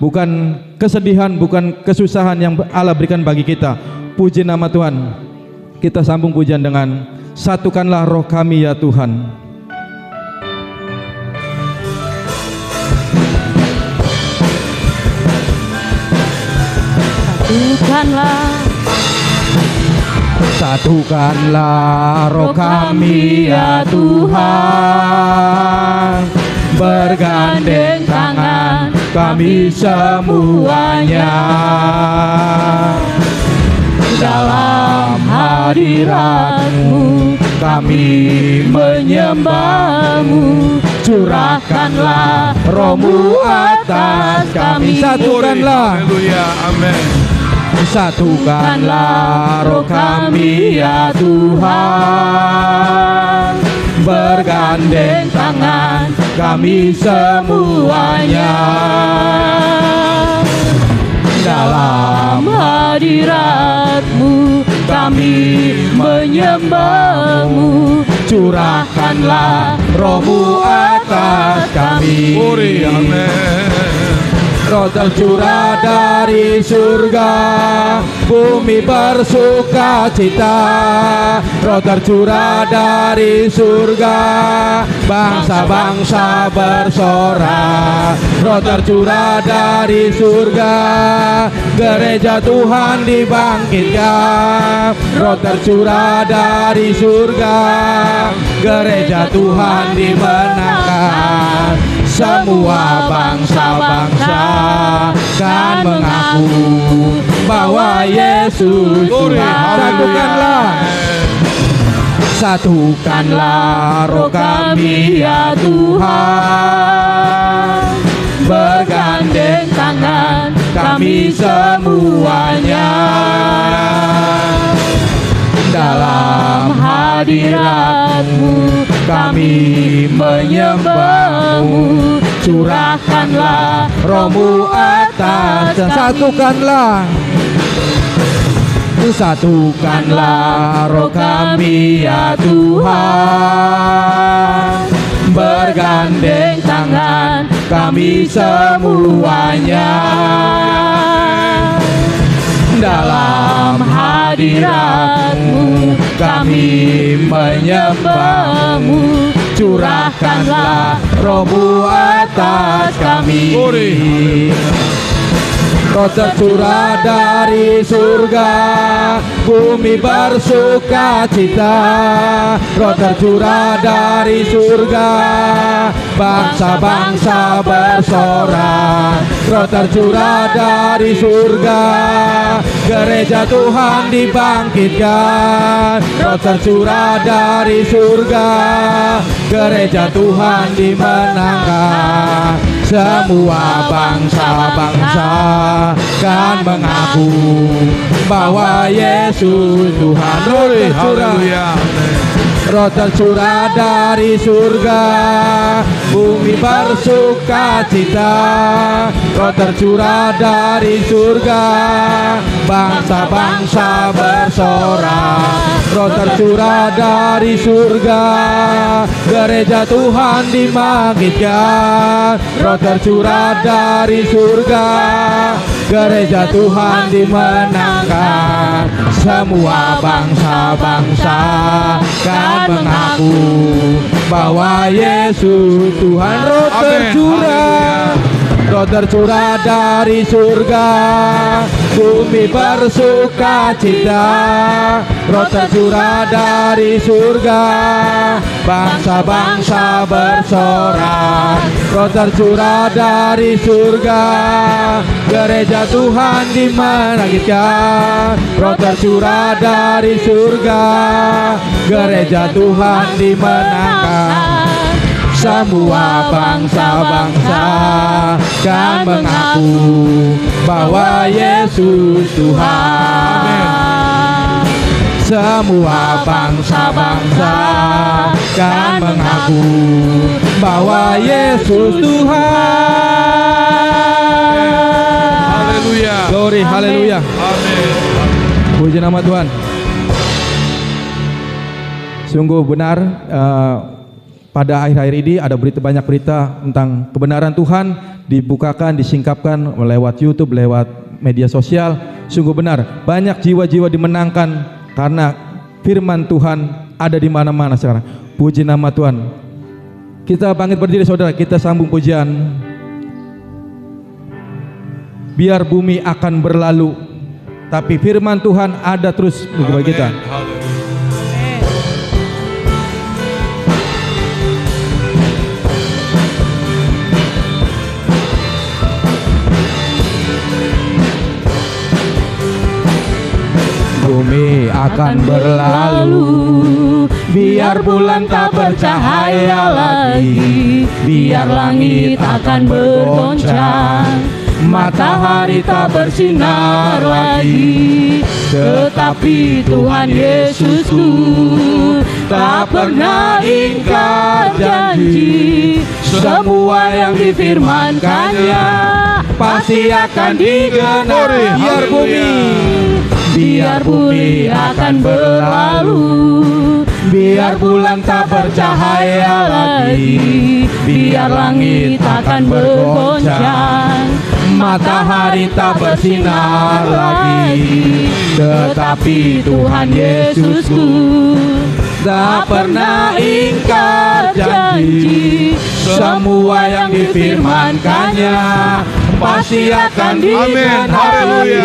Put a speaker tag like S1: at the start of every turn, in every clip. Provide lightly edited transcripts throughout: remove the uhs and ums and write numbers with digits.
S1: bukan kesedihan, bukan kesusahan yang Allah berikan bagi kita. Puji nama Tuhan. Kita sambung pujian dengan satukanlah roh kami ya Tuhan. Satukanlah roh kami ya Tuhan, bergandeng tangan kami semuanya dalam hadirat-Mu, kami menyembah-Mu. Curahkanlah roh-Mu atas kami. Satukanlah, haleluya, amin. Satukanlah roh kami ya Tuhan, bergandeng tangan kami semuanya dalam hadirat-Mu, kami menyembah-Mu. Curahkanlah roh-Mu atas kami. Roh tercurah dari surga, bumi bersuka cita. Roh tercurah dari surga, bangsa-bangsa bersorak. Roh tercurah dari surga, gereja Tuhan dibangkitkan. Roh tercurah dari surga, gereja Tuhan dimenangkan. Semua bangsa-bangsa kan mengaku bahwa Yesus Tuhan. Satukanlah roh kami ya Tuhan, bergandeng tangan kami semuanya dalam hadirat-Mu, kami menyembah-Mu. Curahkanlah roh-Mu atas. Satukanlah roh kami ya Tuhan, bergandeng tangan kami semuanya dalam hadirat-Mu, kami menyembah-Mu. Curahkanlah roh-Mu atas kami. Roh tercurah dari surga, bumi bersuka cita. Roh tercurah dari surga, bangsa-bangsa bersorak. Roh tercurah dari surga, gereja Tuhan dibangkitkan. Roh tercurah dari surga, gereja Tuhan dimenangkan. Semua bangsa-bangsa kan mengaku bahwa Yesus Tuhan. Roh tercurah dari surga, bumi bersuka cita. Roh tercurah dari surga, bangsa-bangsa bersorak. Roh tercurah dari surga, gereja Tuhan dibangkitkan. Roh tercurah dari surga, gereja Tuhan dimenangkan. Semua bangsa-bangsa kan mengaku bahwa Yesus Tuhan. Roh tercurah, roh tercurah dari surga, bumi bersuka cita. Roh tercurah dari surga, bangsa-bangsa bersorak. Roh tercurah dari surga, gereja Tuhan dibangkitkan. Roh tercurah dari surga, gereja Tuhan dimenangkan. Semua bangsa-bangsa kan mengaku bahwa Yesus Tuhan. Semua bangsa-bangsa kan mengaku bahwa Yesus Tuhan. Haleluya. Glory, haleluya. Amin. Puji nama Tuhan. Sungguh benar, pada akhir-akhir ini ada banyak berita tentang kebenaran Tuhan dibukakan, disingkapkan lewat YouTube, lewat media sosial. Sungguh benar, banyak jiwa-jiwa dimenangkan karena firman Tuhan ada di mana-mana sekarang. Puji nama Tuhan. Kita bangkit berdiri saudara, kita sambung pujian. Biar bumi akan berlalu, tapi firman Tuhan ada terus bagi kita. Bumi akan berlalu, biar bulan tak bercahaya lagi, biar langit akan bergoncang, matahari tak bersinar lagi. Tetapi Tuhan Yesusku tak pernah ingkar janji, semua yang difirmankannya pasti akan digenapi. Biar bumi akan berlalu, biar bulan tak bercahaya lagi, biar langit akan bergoncang, matahari tak bersinar lagi. Tetapi Tuhan Yesusku tak pernah ingkar janji, semua yang difirmankannya pasti akan digenapi.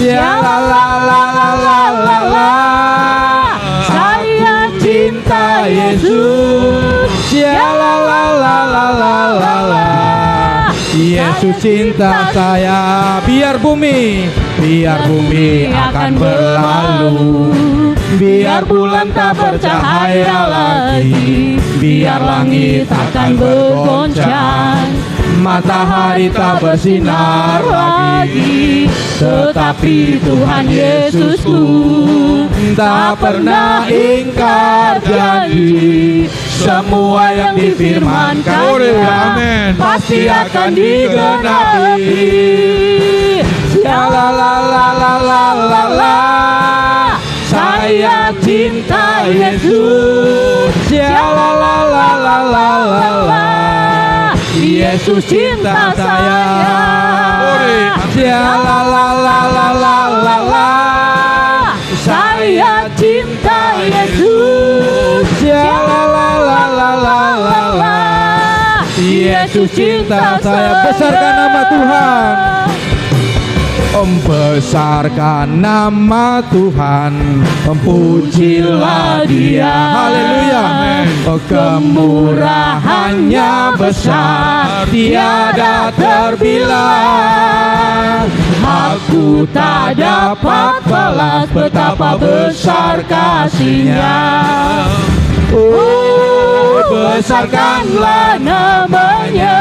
S1: Ya la la la la la la la, saya cinta Yesus. Ya la la la la la la la, Yesus cinta saya. Biar bumi akan berlalu, biar bulan tak bercahaya lagi, biar langit akan bergoncang, matahari tak bersinar lagi. Tetapi Tuhan Yesusku tak pernah ingkar janji, semua yang difirmankannya pasti akan digenapi. Ya la la la la la la la, saya cinta Yesus. Ya la la la la la la la, Yesus cinta saya. Ya la la la la la la la, saya cinta Yesus. Ya la la la la la la la, Yesus cinta saya. Besarkan nama Tuhan. Besarkan nama Tuhan, pujilah Dia. Haleluya. Kemurahannya besar, tiada terbilang. Aku tak dapat balas betapa besar kasih-Nya. Oh, besarkanlah nama-Nya.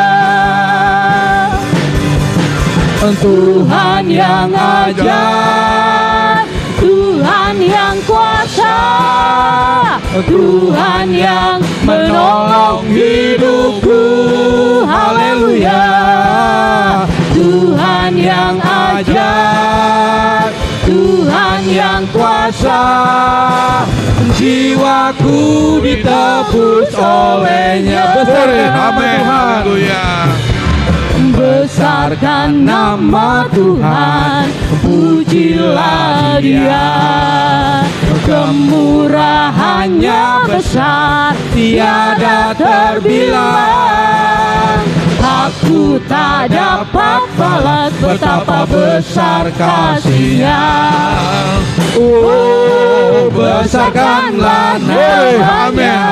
S1: Tuhan yang ajaib, Tuhan yang kuasa, Tuhan yang menolong hidupku. Haleluya. Tuhan yang ajaib, Tuhan yang kuasa, jiwaku ditebus oleh-Nya. Besarkan nama Tuhan. Haleluya. Besarkan nama Tuhan, pujilah Dia. Kemurahannya besar, tiada terbilang. Aku tak dapat balas betapa besar kasih-Nya. Oh, besarkanlah nama-Nya.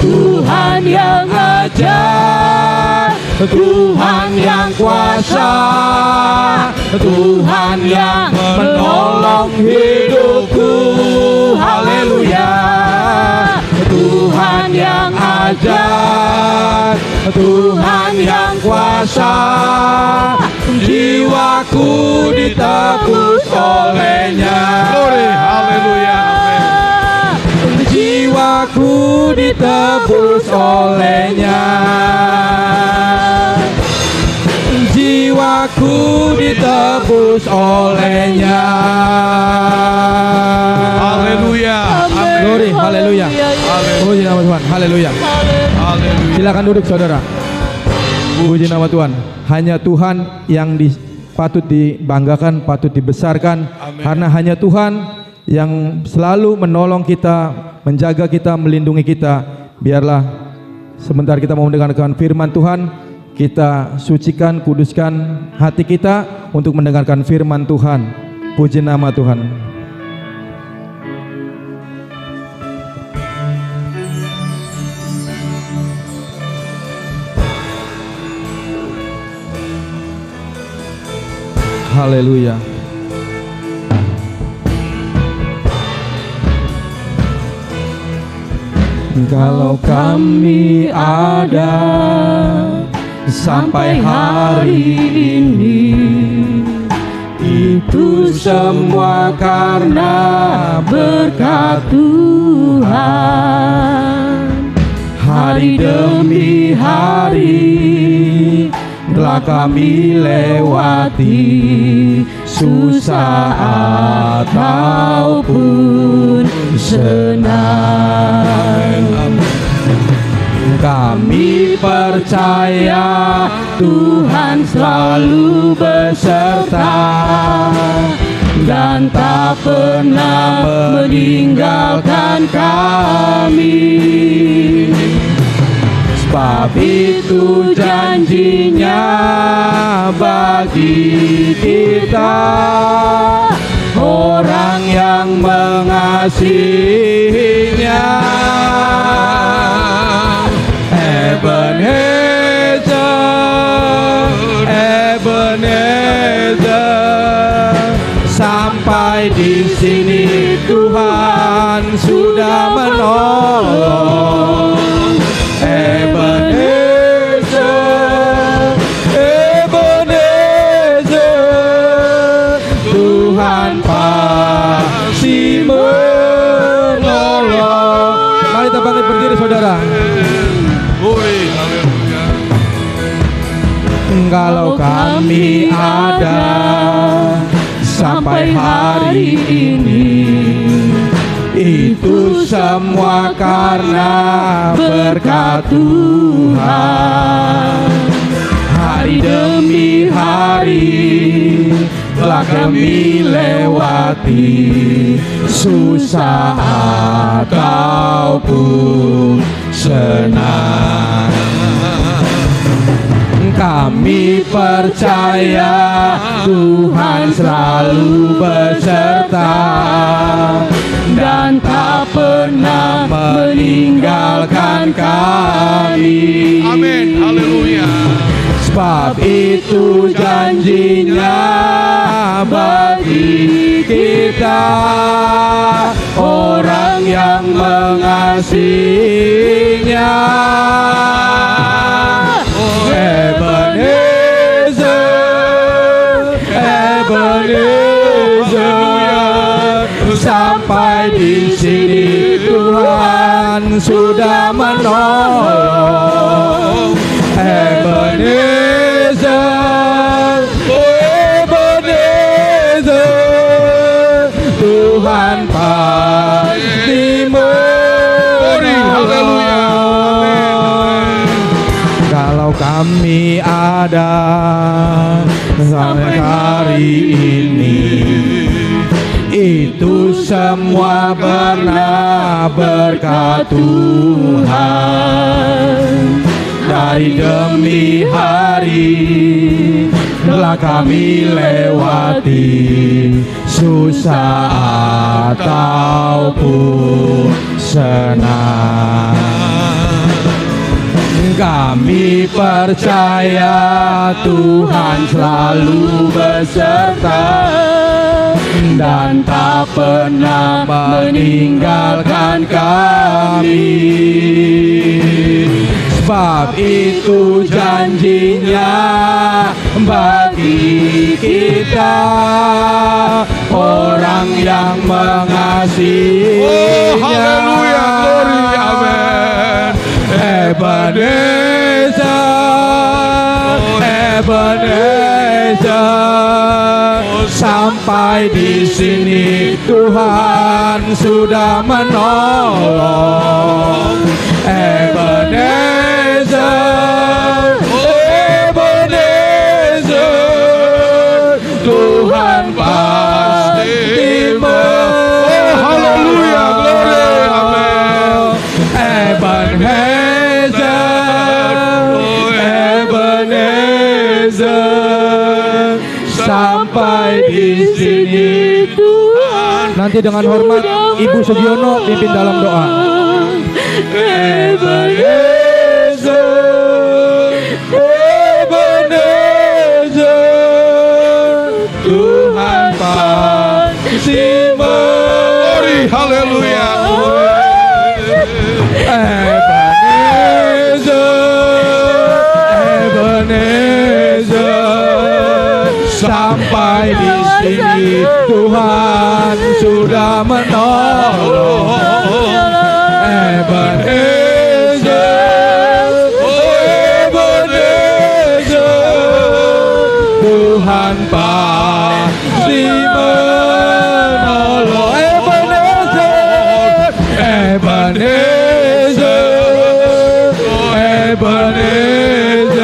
S1: Tuhan yang ajaib, Tuhan yang kuasa, Tuhan yang menolong hidupku. Haleluya. Tuhan yang ajaib, Tuhan yang kuasa, jiwaku ditebus oleh-Nya. Glory, haleluya. Jiwaku ditebus oleh-Nya. Jiwaku ditebus oleh-Nya. Haleluya. Glory, haleluya. Puji nama Tuhan. Haleluya. Haleluya. Silakan duduk saudara. Puji nama Tuhan. Hanya Tuhan yang patut dibanggakan, patut dibesarkan.
S2: Amin.
S1: Karena hanya Tuhan yang selalu menolong kita, menjaga kita, melindungi kita. Biarlah sebentar kita mau mendengarkan firman Tuhan, kita sucikan, kuduskan hati kita untuk mendengarkan firman Tuhan. Puji nama Tuhan. Haleluya. Kalau kami ada sampai hari ini, itu semua karena berkat Tuhan. Hari demi hari telah kami lewati, susah ataupun senang. Kami percaya Tuhan selalu beserta dan tak pernah meninggalkan kami. Sebab itu janjinya bagi kita, orang yang mengasihinya. Ebenezer, Ebenezer, sampai di sini Tuhan sudah menolong. Ebenezer, Ebenezer, Tuhan pasti menolong. Mari kita bangkit berdiri saudara. Kalau kami ada sampai hari ini, itu semua karena berkat Tuhan. Hari demi hari telah kami lewati, susah ataupun senang. Kami percaya Tuhan selalu beserta dan tak pernah meninggalkan kami.
S2: Amin. Haleluya.
S1: Sebab itu janjinya bagi kita, orang yang mengasihinya. Ebenezer, Ebenezer, sampai di sini Tuhan sudah menolong. Ebenezer, Ebenezer, Tuhan pasti menolong. Kalau kami ada sampai hari ini, itu semua pernah berkat Tuhan. Dari demi hari telah kami lewati, susah ataupun senang. Kami percaya Tuhan selalu beserta dan tak pernah meninggalkan kami. Sebab itu janjinya bagi kita, orang yang mengasihinya.
S2: Oh, haleluya, glory, amin.
S1: Ebenezer, Ebenezer, sampai di sini Tuhan sudah menolong. Ebenezer, Ebenezer, Tuhan pasti
S2: Haleluya, glory, amin.
S1: Ebenezer, sampai di sini Tuhan. Nanti dengan hormat Ibu Sugiono pimpin dalam doa. Ebenezer, Ebenezer, Tuhan pasti
S2: Glory, haleluya.
S1: Ebenezer, sampai di sini Tuhan sudah menolong. Ebenezer, Ebenezer, Tuhan pasti menolong. Ebenezer, Ebenezer, Ebenezer,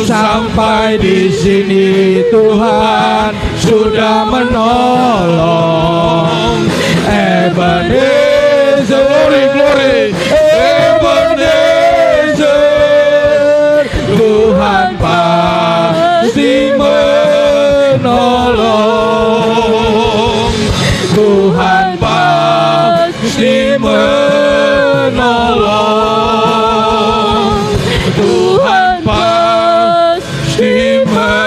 S1: sampai di sini Tuhan sudah menolong. Ebenezer,
S2: Glory, glory.
S1: Ebenezer, Tuhan pasti menolong. Tuhan pasti menolong. Tuhan pasti menolong.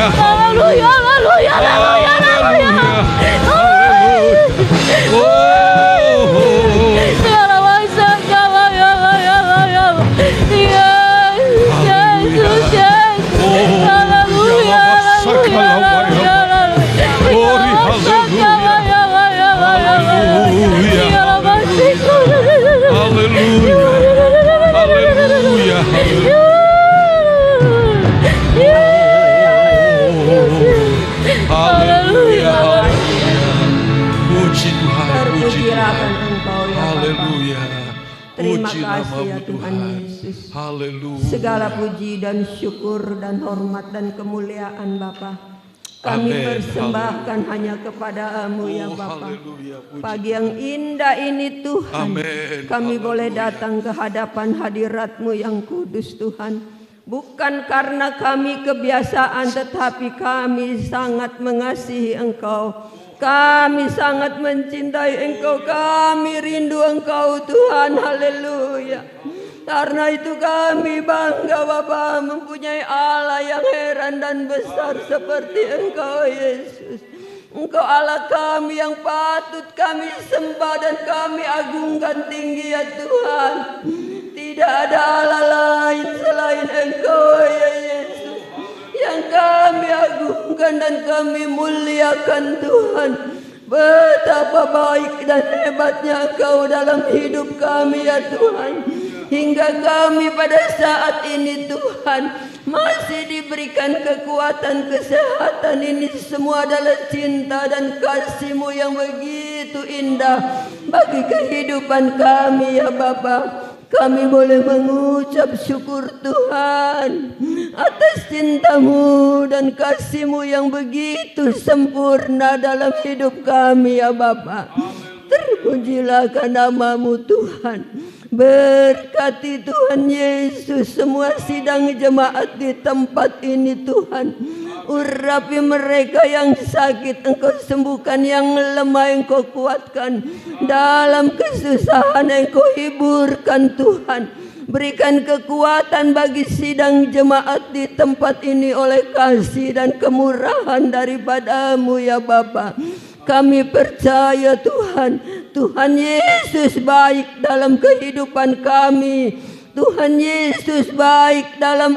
S2: Haleluya, haleluya.
S3: Terima kasih ya Tuhan Yesus.
S2: Haleluya.
S3: Segala puji dan syukur dan hormat dan kemuliaan Bapa kami
S2: Amin.
S3: persembahkan hanya kepada-Mu ya Bapa.
S2: Haleluya. Puji.
S3: Pagi yang indah ini Tuhan,
S2: Amin.
S3: kami
S2: Haleluya.
S3: boleh datang ke hadapan hadirat-Mu yang kudus Tuhan. Bukan karena kami kebiasaan, tetapi kami sangat mengasihi Engkau. Kami sangat mencintai Engkau, kami rindu Engkau Tuhan, haleluya. Karena itu kami bangga Bapa mempunyai Allah yang heran dan besar seperti Engkau Yesus. Engkau Allah kami yang patut kami sembah dan kami agungkan tinggi ya Tuhan. Tidak ada Allah lain selain Engkau ya Yesus yang kami agungkan dan kami muliakan Tuhan. Betapa baik dan hebatnya Engkau dalam hidup kami ya Tuhan. Hingga kami pada saat ini Tuhan masih diberikan kekuatan, kesehatan, ini semua adalah cinta dan kasih-Mu yang begitu indah bagi kehidupan kami ya Bapa. Kami boleh mengucap syukur Tuhan atas cinta-Mu dan kasih-Mu yang begitu sempurna dalam hidup kami ya Bapa. Terpujilah nama-Mu Tuhan. Berkati Tuhan Yesus semua sidang jemaat di tempat ini Tuhan. Urapi mereka yang sakit, Engkau sembuhkan, yang lemah Engkau kuatkan, dalam kesusahan Engkau hiburkan Tuhan. Berikan kekuatan bagi sidang jemaat di tempat ini oleh kasih dan kemurahan daripada-Mu ya Bapa. Kami percaya Tuhan, Tuhan Yesus baik dalam kehidupan kami. Tuhan Yesus baik dalam,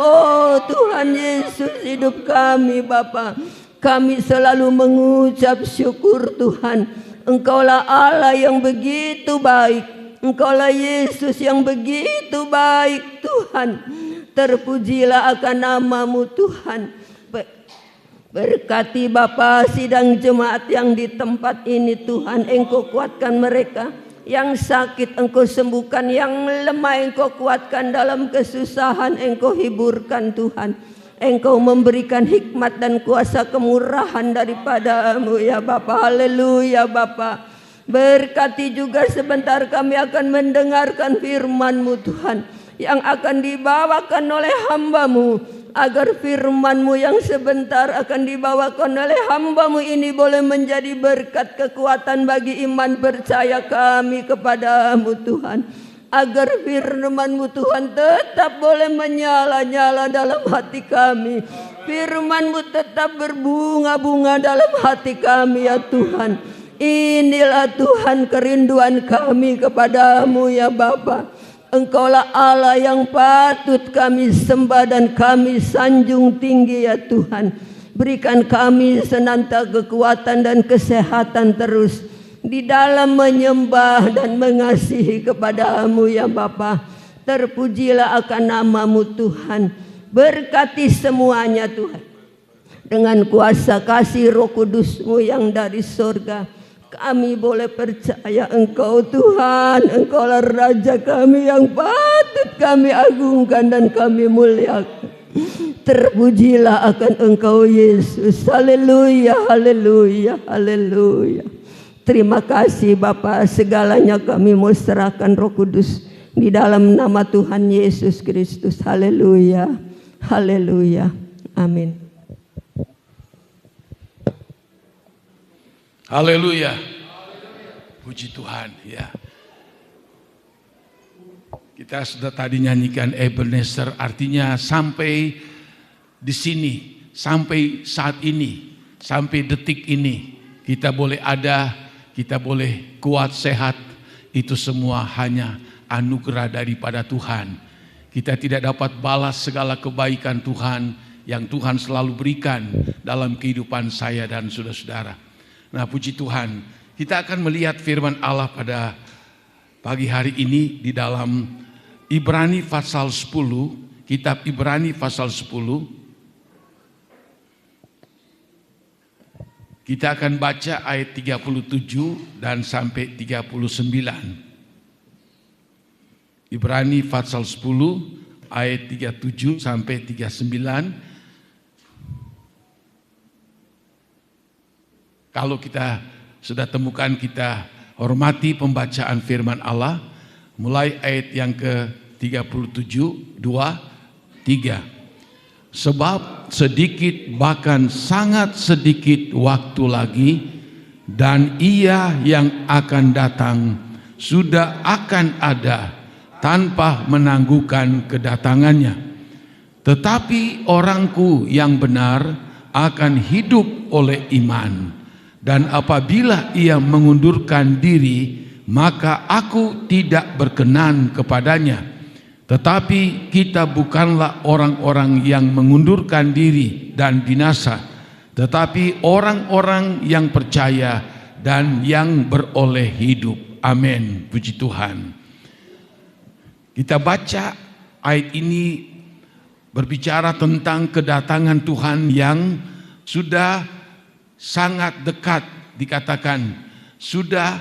S3: Tuhan Yesus hidup kami Bapa. Kami selalu mengucap syukur Tuhan. Engkaulah Allah yang begitu baik. Engkaulah Yesus yang begitu baik Tuhan. Terpujilah akan nama-Mu Tuhan. Berkati Bapa sidang jemaat yang di tempat ini Tuhan. Engkau kuatkan mereka. Yang sakit Engkau sembuhkan. Yang lemah Engkau kuatkan. Dalam kesusahan Engkau hiburkan Tuhan. Engkau memberikan hikmat dan kuasa kemurahan daripada-Mu ya Bapa. Haleluya Bapa. Berkati juga sebentar kami akan mendengarkan firman-Mu Tuhan, yang akan dibawakan oleh hamba-Mu, agar firman-Mu yang sebentar akan dibawakan oleh hamba-Mu ini boleh menjadi berkat kekuatan bagi iman percaya kami kepada-Mu Tuhan. Agar firman-Mu Tuhan tetap boleh menyala-nyala dalam hati kami. Firman-Mu tetap berbunga-bunga dalam hati kami ya Tuhan. Inilah Tuhan kerinduan kami kepada-Mu ya Bapa. Engkaulah Allah yang patut kami sembah dan kami sanjung tinggi ya Tuhan. Berikan kami senantiasa kekuatan dan kesehatan terus di dalam menyembah dan mengasihi kepada-Mu ya Bapa. Terpujilah akan nama-Mu Tuhan. Berkati semuanya Tuhan. Dengan kuasa kasih Roh Kudus-Mu yang dari surga, kami boleh percaya Engkau Tuhan. Engkaulah Raja kami yang patut kami agungkan dan kami muliakan. Terpujilah akan Engkau Yesus. Haleluya, haleluya, haleluya. Terima kasih Bapa, segalanya kami mau serahkan Roh Kudus di dalam nama Tuhan Yesus Kristus. Haleluya, haleluya, amin.
S2: Haleluya. Puji Tuhan ya. Kita sudah tadi nyanyikan Ebenezer, artinya sampai di sini, sampai saat ini, sampai detik ini kita boleh ada, kita boleh kuat sehat, itu semua hanya anugerah daripada Tuhan. Kita tidak dapat balas segala kebaikan Tuhan yang Tuhan selalu berikan dalam kehidupan saya dan saudara-saudara. Nah, puji Tuhan, kita akan melihat firman Allah pada pagi hari ini di dalam Ibrani pasal 10, kitab Ibrani pasal 10. Kita akan baca ayat 37 dan sampai 39. Ibrani pasal 10 ayat 37 sampai 39. Kalau kita sudah temukan, kita hormati pembacaan firman Allah mulai ayat yang ke-37, 2, 3. Sebab sedikit, bahkan sangat sedikit waktu lagi, dan Ia yang akan datang sudah akan ada tanpa menangguhkan kedatangannya. Tetapi orangku yang benar akan hidup oleh iman. Dan apabila ia mengundurkan diri, maka aku tidak berkenan kepadanya. Tetapi kita bukanlah orang-orang yang mengundurkan diri dan binasa, tetapi orang-orang yang percaya dan yang beroleh hidup. Amin. Puji Tuhan. Kita baca ayat ini berbicara tentang kedatangan Tuhan yang sudah sangat dekat, dikatakan sudah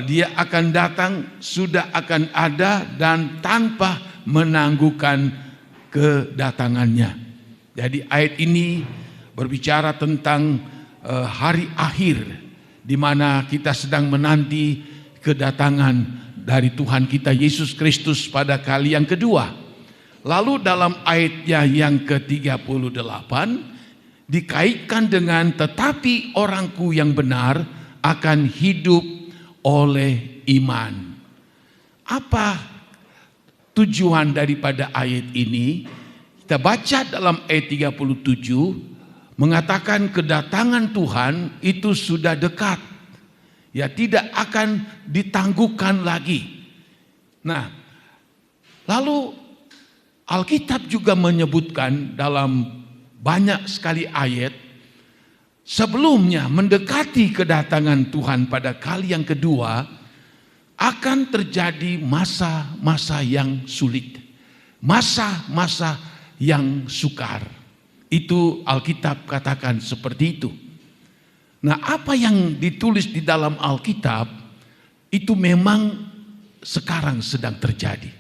S2: dia akan datang, sudah akan ada dan tanpa menangguhkan kedatangannya. Jadi ayat ini berbicara tentang hari akhir di mana kita sedang menanti kedatangan dari Tuhan kita Yesus Kristus pada kali yang kedua. Lalu dalam ayatnya yang ke-38 dikaitkan dengan tetapi orangku yang benar akan hidup oleh iman. Apa tujuan daripada ayat ini, kita baca dalam ayat 37 mengatakan kedatangan Tuhan itu sudah dekat. Ya, tidak akan ditangguhkan lagi. Nah, lalu Alkitab juga menyebutkan dalam banyak sekali ayat, sebelumnya mendekati kedatangan Tuhan pada kali yang kedua, akan terjadi masa-masa yang sulit, masa-masa yang sukar. Itu Alkitab katakan seperti itu. Nah, apa yang ditulis di dalam Alkitab itu memang sekarang sedang terjadi.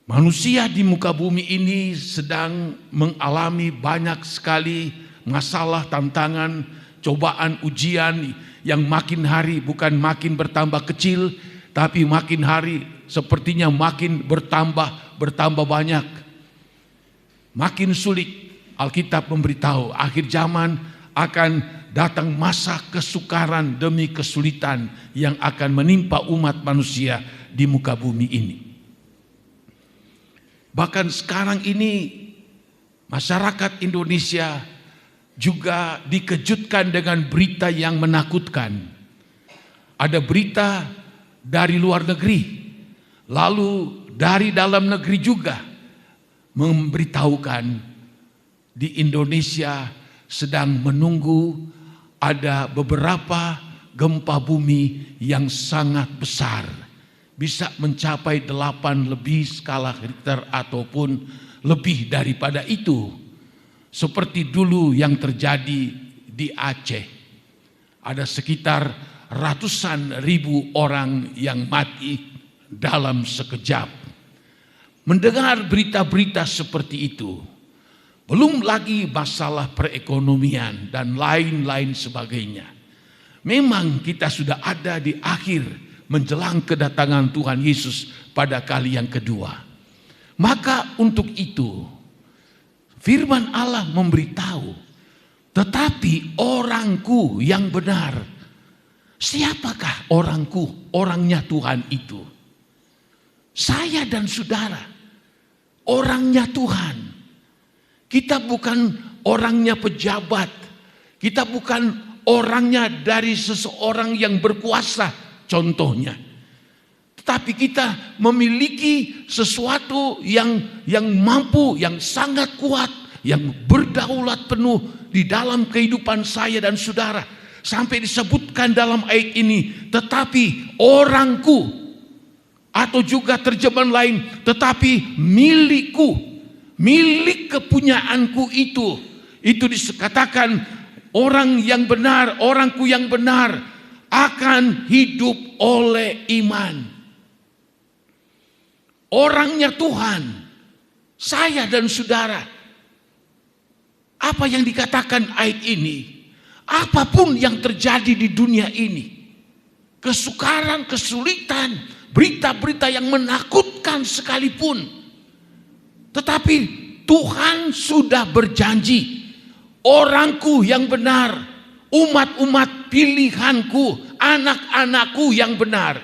S2: Manusia di muka bumi ini sedang mengalami banyak sekali masalah, tantangan, cobaan, ujian yang makin hari bukan makin bertambah kecil, tapi makin hari sepertinya makin bertambah banyak. Makin sulit. Alkitab memberitahu akhir zaman akan datang masa kesukaran demi kesulitan yang akan menimpa umat manusia di muka bumi ini. Bahkan sekarang ini masyarakat Indonesia juga dikejutkan dengan berita yang menakutkan. Ada berita dari luar negeri, lalu dari dalam negeri juga memberitahukan di Indonesia sedang menunggu ada beberapa gempa bumi yang sangat besar. Bisa mencapai 8 lebih skala Richter ataupun lebih daripada itu. Seperti dulu yang terjadi di Aceh. Ada sekitar ratusan ribu orang yang mati dalam sekejap. Mendengar berita-berita seperti itu, belum lagi masalah perekonomian dan lain-lain sebagainya. Memang kita sudah ada di akhir menjelang kedatangan Tuhan Yesus pada kali yang kedua. Maka untuk itu firman Allah memberitahu, tetapi orangku yang benar. Siapakah orangku? Orangnya Tuhan itu. Saya dan saudara, orangnya Tuhan. Kita bukan orangnya pejabat. Kita bukan orangnya dari seseorang yang berkuasa. Contohnya, tetapi kita memiliki sesuatu yang mampu, yang sangat kuat, yang berdaulat penuh di dalam kehidupan saya dan saudara. Sampai disebutkan dalam ayat ini, tetapi orangku, atau juga terjemahan lain, tetapi milikku, milik kepunyaanku itu dikatakan orang yang benar, orangku yang benar akan hidup oleh iman. Orangnya Tuhan, saya dan saudara. Apa yang dikatakan ayat ini? Apapun yang terjadi di dunia ini, kesukaran, kesulitan, berita-berita yang menakutkan sekalipun, tetapi Tuhan sudah berjanji, orangku yang benar, umat-umat pilihanku, anak-anakku yang benar.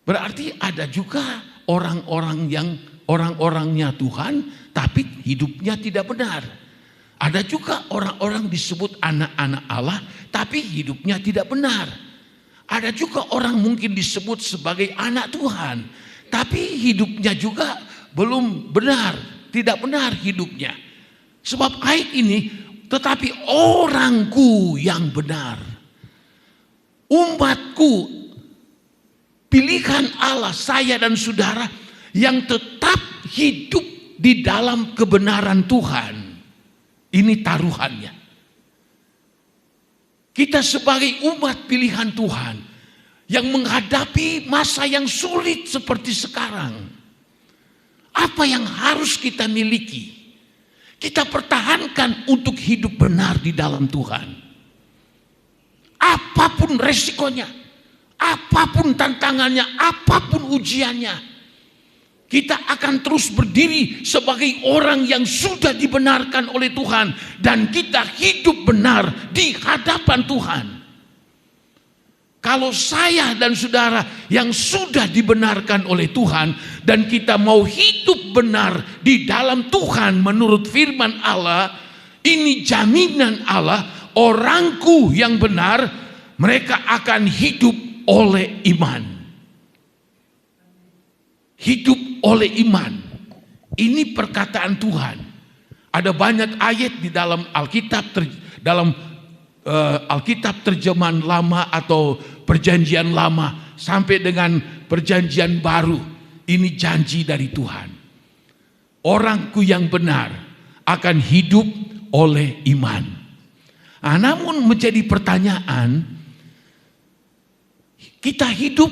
S2: Berarti ada juga orang-orangnya Tuhan, tapi hidupnya tidak benar. Ada juga orang-orang disebut anak-anak Allah, tapi hidupnya tidak benar. Ada juga orang mungkin disebut sebagai anak Tuhan, tapi hidupnya juga belum benar, tidak benar hidupnya. Sebab ayat ini, tetapi orangku yang benar, umatku, pilihan Allah, saya dan saudara yang tetap hidup di dalam kebenaran Tuhan. Ini taruhannya. Kita sebagai umat pilihan Tuhan yang menghadapi masa yang sulit seperti sekarang, apa yang harus kita miliki? Kita pertahankan untuk hidup benar di dalam Tuhan. Apapun resikonya, apapun tantangannya, apapun ujiannya, kita akan terus berdiri sebagai orang yang sudah dibenarkan oleh Tuhan. Dan kita hidup benar di hadapan Tuhan. Kalau saya dan saudara yang sudah dibenarkan oleh Tuhan dan kita mau hidup benar di dalam Tuhan menurut firman Allah, ini jaminan Allah, orangku yang benar mereka akan hidup oleh iman. Hidup oleh iman. Ini perkataan Tuhan. Ada banyak ayat di dalam Alkitab, Alkitab terjemahan lama atau perjanjian lama sampai dengan perjanjian baru. Ini janji dari Tuhan. Orangku yang benar akan hidup oleh iman. Nah, namun menjadi pertanyaan, kita hidup,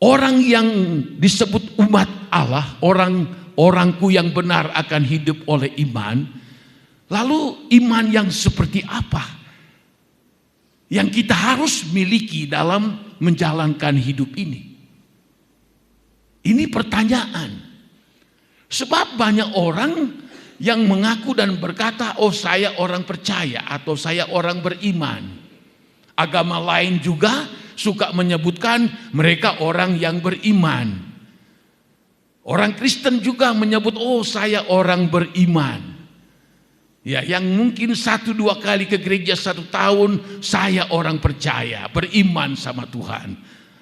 S2: orang yang disebut umat Allah, orangku yang benar akan hidup oleh iman. Lalu iman yang seperti apa yang kita harus miliki dalam menjalankan hidup ini? Ini pertanyaan. Sebab banyak orang yang mengaku dan berkata, oh saya orang percaya atau saya orang beriman. Agama lain juga suka menyebutkan mereka orang yang beriman. Orang Kristen juga menyebut, oh saya orang beriman. Ya, yang mungkin 1-2 kali ke gereja 1 tahun, saya orang percaya, beriman sama Tuhan.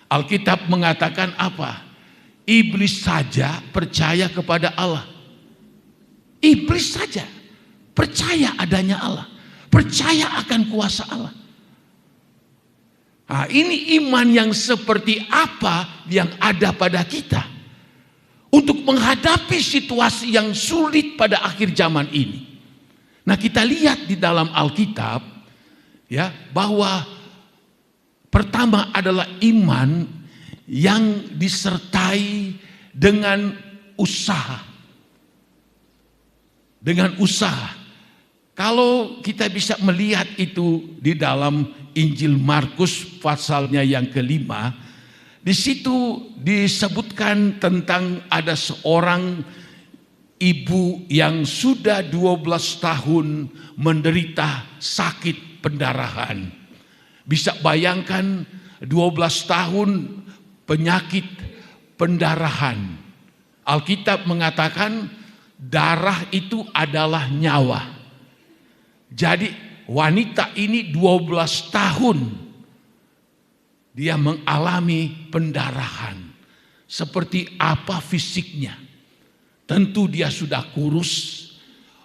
S2: Alkitab mengatakan apa? Iblis saja percaya kepada Allah. Iblis saja percaya adanya Allah, percaya akan kuasa Allah. Nah, ini iman yang seperti apa yang ada pada kita untuk menghadapi situasi yang sulit pada akhir zaman ini. Nah, kita lihat di dalam Alkitab ya, bahwa pertama adalah iman yang disertai dengan usaha. Dengan usaha. Kalau kita bisa melihat itu di dalam Injil Markus pasalnya yang ke-5, di situ disebutkan tentang ada seorang ibu yang sudah 12 tahun menderita sakit pendarahan. Bisa bayangkan 12 tahun penyakit pendarahan. Alkitab mengatakan darah itu adalah nyawa. Jadi wanita ini 12 tahun dia mengalami pendarahan. Seperti apa fisiknya? Tentu dia sudah kurus,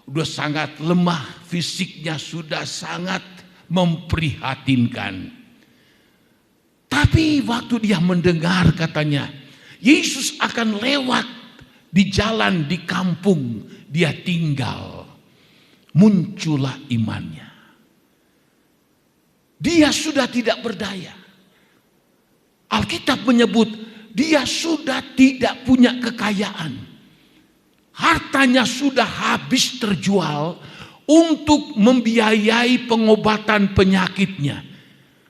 S2: sudah sangat lemah, fisiknya sudah sangat memprihatinkan. Tapi waktu dia mendengar katanya, Yesus akan lewat di jalan di kampung dia tinggal, muncullah imannya. Dia sudah tidak berdaya. Alkitab menyebut dia sudah tidak punya kekayaan. Hartanya sudah habis terjual untuk membiayai pengobatan penyakitnya.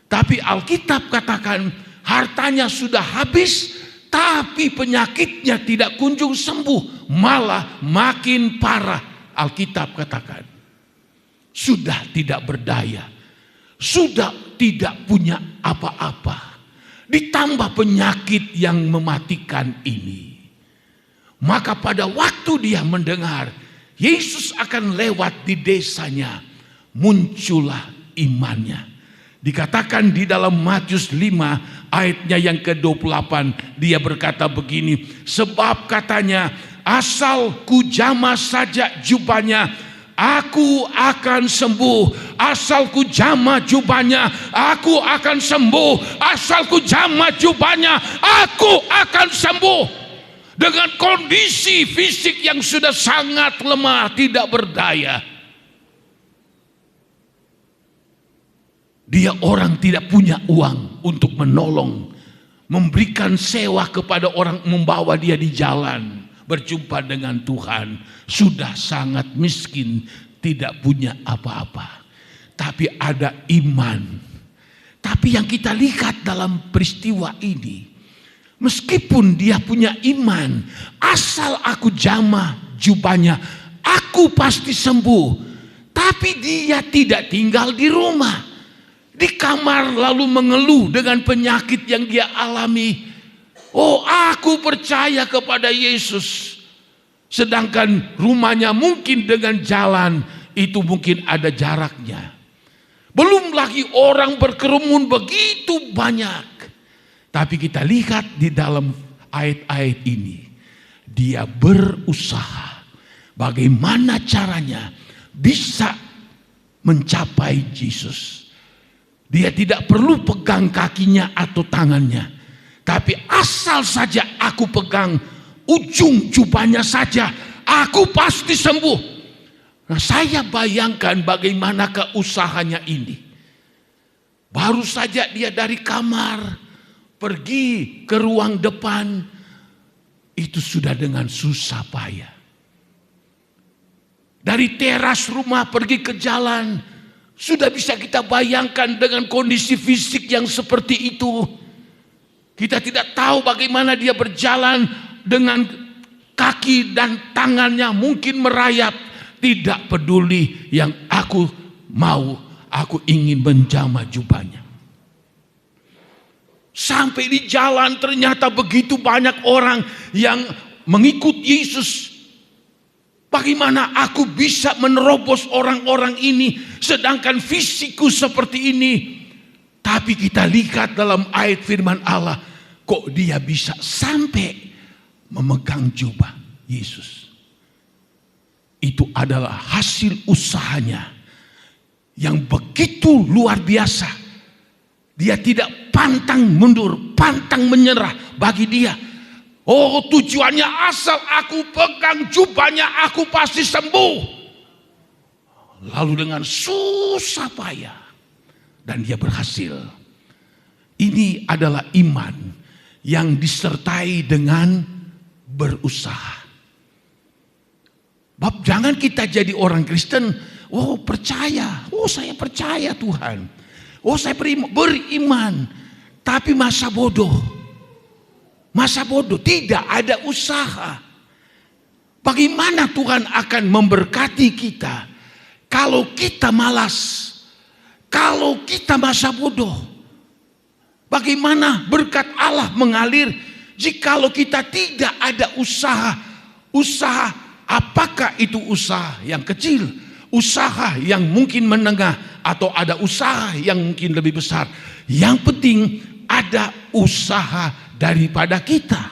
S2: Tapi Alkitab katakan hartanya sudah habis, tapi penyakitnya tidak kunjung sembuh, malah makin parah. Alkitab katakan sudah tidak berdaya, sudah tidak punya apa-apa, ditambah penyakit yang mematikan ini. Maka pada waktu dia mendengar Yesus akan lewat di desanya, muncullah imannya. Dikatakan di dalam Matius 5 ayatnya yang ke-28, dia berkata begini, sebab katanya asal ku jama saja jubahnya, aku akan sembuh. Asal ku jama jubahnya, aku akan sembuh. Asal ku jama jubahnya, aku akan sembuh. Dengan kondisi fisik yang sudah sangat lemah, tidak berdaya. Dia orang tidak punya uang untuk menolong, memberikan sewa kepada orang, membawa dia di jalan, berjumpa dengan Tuhan. Sudah sangat miskin, tidak punya apa-apa. Tapi ada iman. Tapi yang kita lihat dalam peristiwa ini, meskipun dia punya iman, asal aku jamah jubahnya, aku pasti sembuh. Tapi dia tidak tinggal di rumah. di kamar lalu mengeluh dengan penyakit yang dia alami. Oh, aku percaya kepada Yesus. Sedangkan rumahnya mungkin dengan jalan itu mungkin ada jaraknya. Belum lagi orang berkerumun begitu banyak. Tapi kita lihat di dalam ayat-ayat ini, dia berusaha bagaimana caranya bisa mencapai Yesus. Dia tidak perlu pegang kakinya atau tangannya. Tapi asal saja aku pegang ujung jubahnya saja, aku pasti sembuh. Nah, saya bayangkan bagaimana usahanya ini. Baru saja dia dari kamar pergi ke ruang depan, itu sudah dengan susah payah. Dari teras rumah pergi ke jalan, sudah bisa kita bayangkan dengan kondisi fisik yang seperti itu. Kita tidak tahu bagaimana dia berjalan dengan kaki dan tangannya mungkin merayap. Tidak peduli, yang aku mau, aku ingin menjamah jubahnya. Sampai di jalan ternyata begitu banyak orang yang mengikut Yesus. Bagaimana aku bisa menerobos orang-orang ini sedangkan fisikku seperti ini? Tapi kita lihat dalam ayat firman Allah, kok dia bisa sampai memegang jubah Yesus. Itu adalah hasil usahanya yang begitu luar biasa. Dia tidak pantang mundur, pantang menyerah bagi dia. Oh, tujuannya asal aku pegang jubahnya, aku pasti sembuh. Lalu dengan susah payah, dan dia berhasil. Ini adalah iman yang disertai dengan berusaha. Bab, jangan kita jadi orang Kristen, oh percaya, oh saya percaya Tuhan, oh saya beriman, tapi masa bodoh. Masa bodoh, tidak ada usaha. Bagaimana Tuhan akan memberkati kita kalau kita malas, kalau kita masa bodoh? Bagaimana berkat Allah mengalir jikalau kita tidak ada usaha? Usaha, apakah itu usaha yang kecil, usaha yang mungkin menengah, atau ada usaha yang mungkin lebih besar? Yang penting ada usaha daripada kita.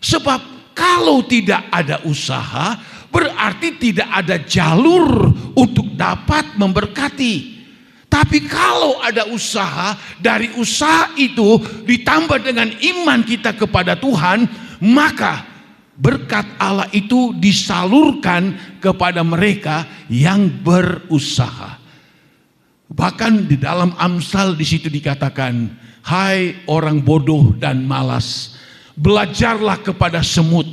S2: Sebab kalau tidak ada usaha, berarti tidak ada jalur untuk dapat memberkati. Tapi kalau ada usaha, dari usaha itu ditambah dengan iman kita kepada Tuhan, maka berkat Allah itu disalurkan kepada mereka yang berusaha. Bahkan di dalam Amsal di situ dikatakan, hai orang bodoh dan malas, belajarlah kepada semut.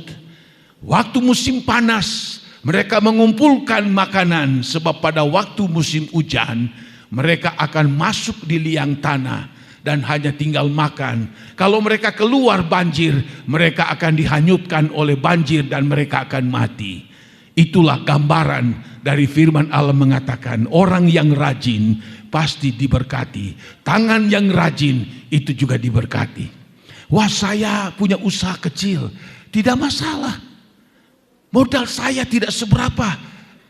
S2: Waktu musim panas, mereka mengumpulkan makanan, sebab pada waktu musim hujan, mereka akan masuk di liang tanah dan hanya tinggal makan. Kalau mereka keluar banjir, mereka akan dihanyutkan oleh banjir dan mereka akan mati. Itulah gambaran dari firman Allah mengatakan, orang yang rajin pasti diberkati. Tangan yang rajin itu juga diberkati. Wah, saya punya usaha kecil, tidak masalah. Modal saya tidak seberapa,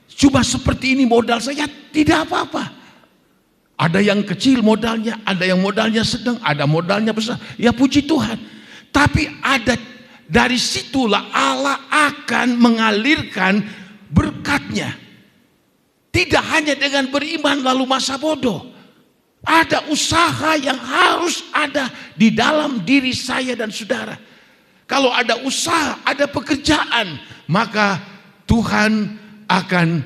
S2: cuma seperti ini modal saya, tidak apa-apa. Ada yang kecil modalnya, ada yang modalnya sedang, ada modalnya besar. Ya puji Tuhan. Tapi ada, dari situlah Allah akan mengalirkan berkatnya. Tidak hanya dengan beriman lalu masa bodoh. Ada usaha yang harus ada di dalam diri saya dan saudara. Kalau ada usaha, ada pekerjaan, maka Tuhan akan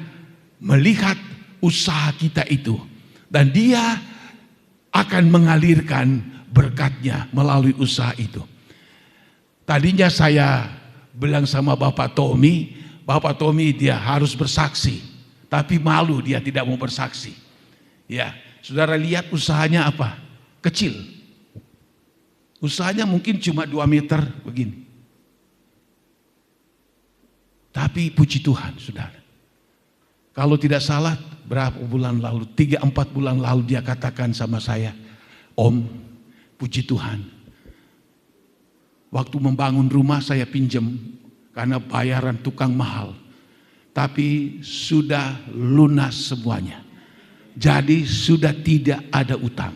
S2: melihat usaha kita itu. Dan Dia akan mengalirkan berkatnya melalui usaha itu. Tadinya saya bilang sama Bapak Tommy dia harus bersaksi. Tapi malu, dia tidak mau bersaksi. Ya, saudara lihat usahanya apa? Kecil. Usahanya mungkin cuma 2 meter begini. Tapi puji Tuhan, saudara. Kalau tidak salah berapa bulan lalu, 3-4 bulan lalu dia katakan sama saya, Om, puji Tuhan, waktu membangun rumah saya pinjam karena bayaran tukang mahal, tapi sudah lunas semuanya. Jadi sudah tidak ada utang.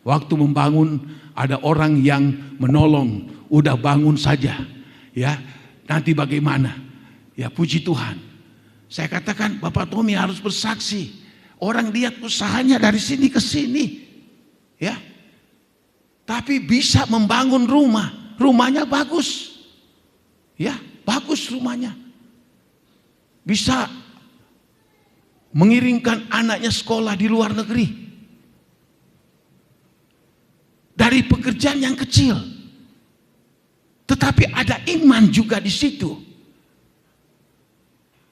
S2: Waktu membangun ada orang yang menolong, udah bangun saja, ya. Nanti bagaimana? Ya puji Tuhan. Saya katakan Bapak Tommy harus bersaksi. Orang lihat usahanya dari sini ke sini, ya. Tapi bisa membangun rumah, rumahnya bagus, ya bagus rumahnya. Bisa mengirimkan anaknya sekolah di luar negeri. Dari pekerjaan yang kecil. Tetapi ada iman juga di situ.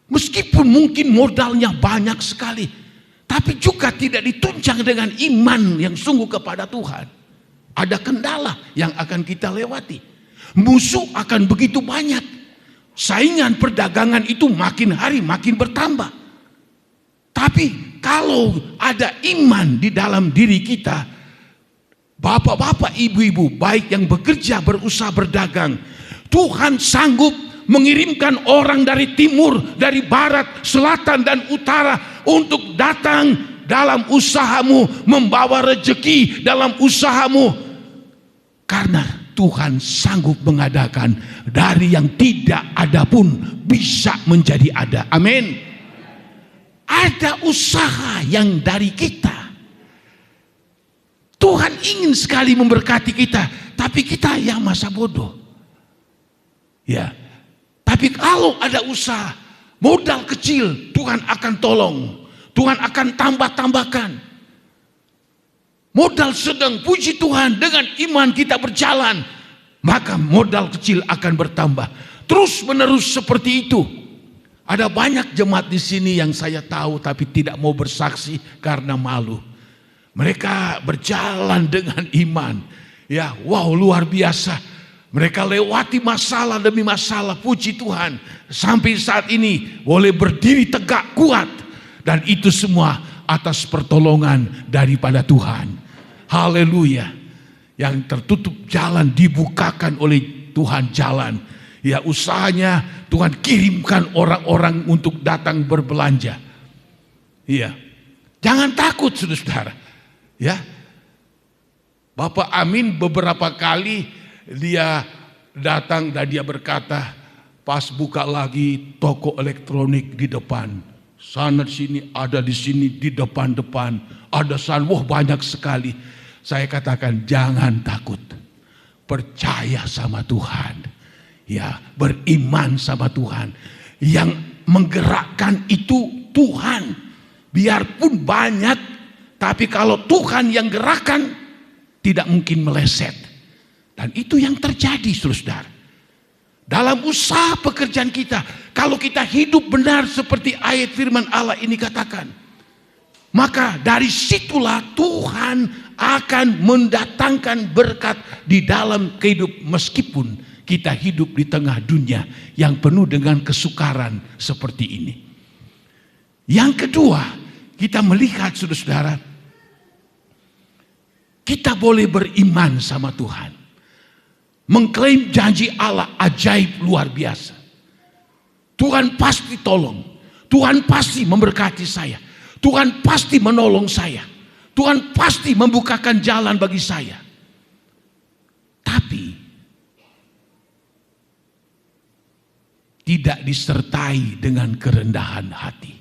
S2: Meskipun mungkin modalnya banyak sekali, tapi juga tidak ditunjang dengan iman yang sungguh kepada Tuhan. Ada kendala yang akan kita lewati. Musuh akan begitu banyak. Saingan perdagangan itu makin hari makin bertambah. Tapi kalau ada iman di dalam diri kita, bapak-bapak, ibu-ibu, baik yang bekerja, berusaha, berdagang, Tuhan sanggup mengirimkan orang dari timur, dari barat, selatan, dan utara untuk datang dalam usahamu, membawa rejeki dalam usahamu. Karena Tuhan sanggup mengadakan dari yang tidak ada pun bisa menjadi ada. Amin. Ada usaha yang dari kita. Tuhan ingin sekali memberkati kita, tapi kita yang masa bodoh. Ya. Tapi kalau ada usaha, modal kecil, Tuhan akan tolong. Tuhan akan tambah-tambahkan. Modal sedang, puji Tuhan, dengan iman kita berjalan, maka modal kecil akan bertambah. Terus menerus seperti itu. Ada banyak jemaat di sini yang saya tahu tapi tidak mau bersaksi karena malu. Mereka berjalan dengan iman. Ya, wow, luar biasa. Mereka lewati masalah demi masalah, puji Tuhan. Sampai saat ini boleh berdiri tegak kuat. Dan itu semua atas pertolongan daripada Tuhan. Haleluya. Yang tertutup jalan dibukakan oleh Tuhan jalan. Ya, usahanya Tuhan kirimkan orang-orang untuk datang berbelanja. Iya. Jangan takut saudara. Ya. Bapak Amin beberapa kali dia datang dan dia berkata, pas buka lagi toko elektronik di depan. Sana sini, ada di sini, di depan-depan. Ada sana, wah banyak sekali. Saya katakan jangan takut. Percaya sama Tuhan. Ya, beriman sama Tuhan. Yang menggerakkan itu Tuhan. Biarpun banyak, tapi kalau Tuhan yang gerakkan, tidak mungkin meleset. Dan itu yang terjadi, saudara. Dalam usaha pekerjaan kita, kalau kita hidup benar seperti ayat firman Allah ini katakan, maka dari situlah Tuhan akan mendatangkan berkat di dalam kehidupan, meskipun kita hidup di tengah dunia yang penuh dengan kesukaran seperti ini. Yang kedua, kita melihat saudara-saudara, kita boleh beriman sama Tuhan. Mengklaim janji Allah ajaib luar biasa. Tuhan pasti tolong. Tuhan pasti memberkati saya. Tuhan pasti menolong saya. Tuhan pasti membukakan jalan bagi saya. Tapi tidak disertai dengan kerendahan hati.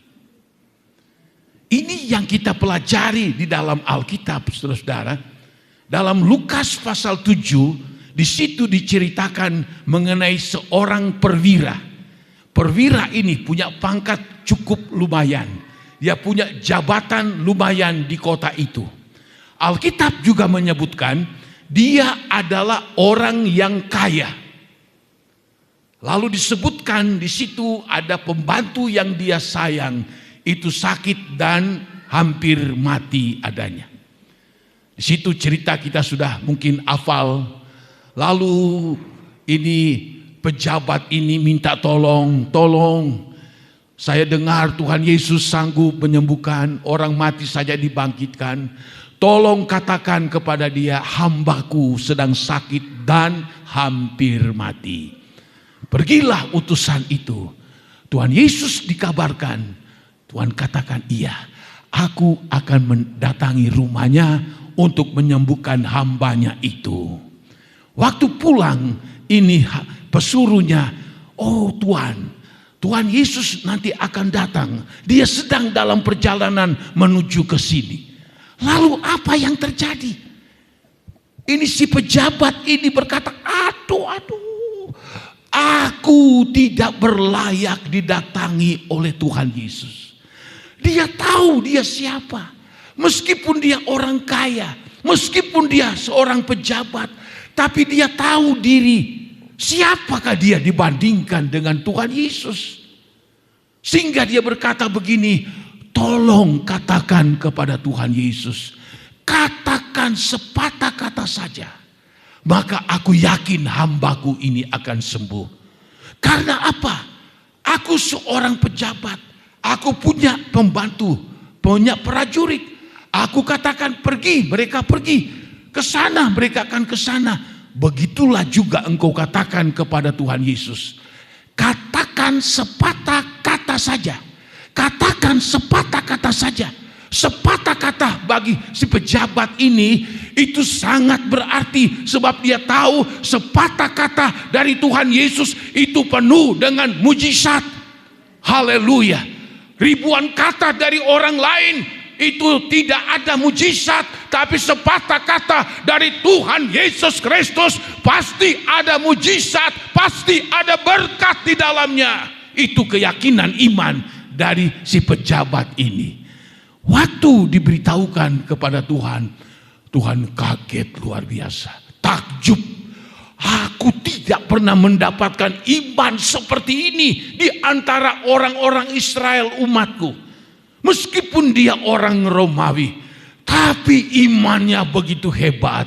S2: Ini yang kita pelajari di dalam Alkitab, saudara-saudara. Dalam Lukas pasal 7, di situ diceritakan mengenai seorang perwira. Perwira ini punya pangkat cukup lumayan. Dia punya jabatan lumayan di kota itu. Alkitab juga menyebutkan dia adalah orang yang kaya. Lalu disebutkan di situ ada pembantu yang dia sayang, itu sakit dan hampir mati adanya. Di situ cerita kita sudah mungkin hafal. Lalu ini pejabat ini minta tolong. Saya dengar Tuhan Yesus sanggup menyembuhkan, orang mati saja dibangkitkan. Tolong katakan kepada dia, hambaku sedang sakit dan hampir mati. Pergilah utusan itu. Tuhan Yesus dikabarkan, Tuhan katakan, iya, aku akan mendatangi rumahnya untuk menyembuhkan hambanya itu. Waktu pulang, ini pesuruhnya, oh Tuhan Yesus nanti akan datang. Dia sedang dalam perjalanan menuju ke sini. Lalu apa yang terjadi? Ini si pejabat ini berkata, aduh, aku tidak berlayak didatangi oleh Tuhan Yesus. Dia tahu dia siapa. Meskipun dia orang kaya, meskipun dia seorang pejabat, tapi dia tahu diri. Siapakah dia dibandingkan dengan Tuhan Yesus? Sehingga dia berkata begini, tolong katakan kepada Tuhan Yesus, katakan sepatah kata saja, maka aku yakin hambaku ini akan sembuh. Karena apa? Aku seorang pejabat, aku punya pembantu, punya prajurit. Aku katakan pergi, mereka pergi ke sana, mereka akan ke sana. Begitulah juga engkau katakan kepada Tuhan Yesus. Katakan sepatah kata saja. Katakan sepatah kata saja. Sepatah kata bagi si pejabat ini itu sangat berarti, sebab dia tahu sepatah kata dari Tuhan Yesus itu penuh dengan mujizat. Haleluya. Ribuan kata dari orang lain itu tidak ada mujizat, tapi sepatah kata dari Tuhan Yesus Kristus pasti ada mujizat, pasti ada berkat di dalamnya. Itu keyakinan iman dari si pejabat ini. Waktu diberitahukan kepada Tuhan, Tuhan kaget luar biasa, takjub. Aku tidak pernah mendapatkan iman seperti ini di antara orang-orang Israel umatku. Meskipun dia orang Romawi, tapi imannya begitu hebat.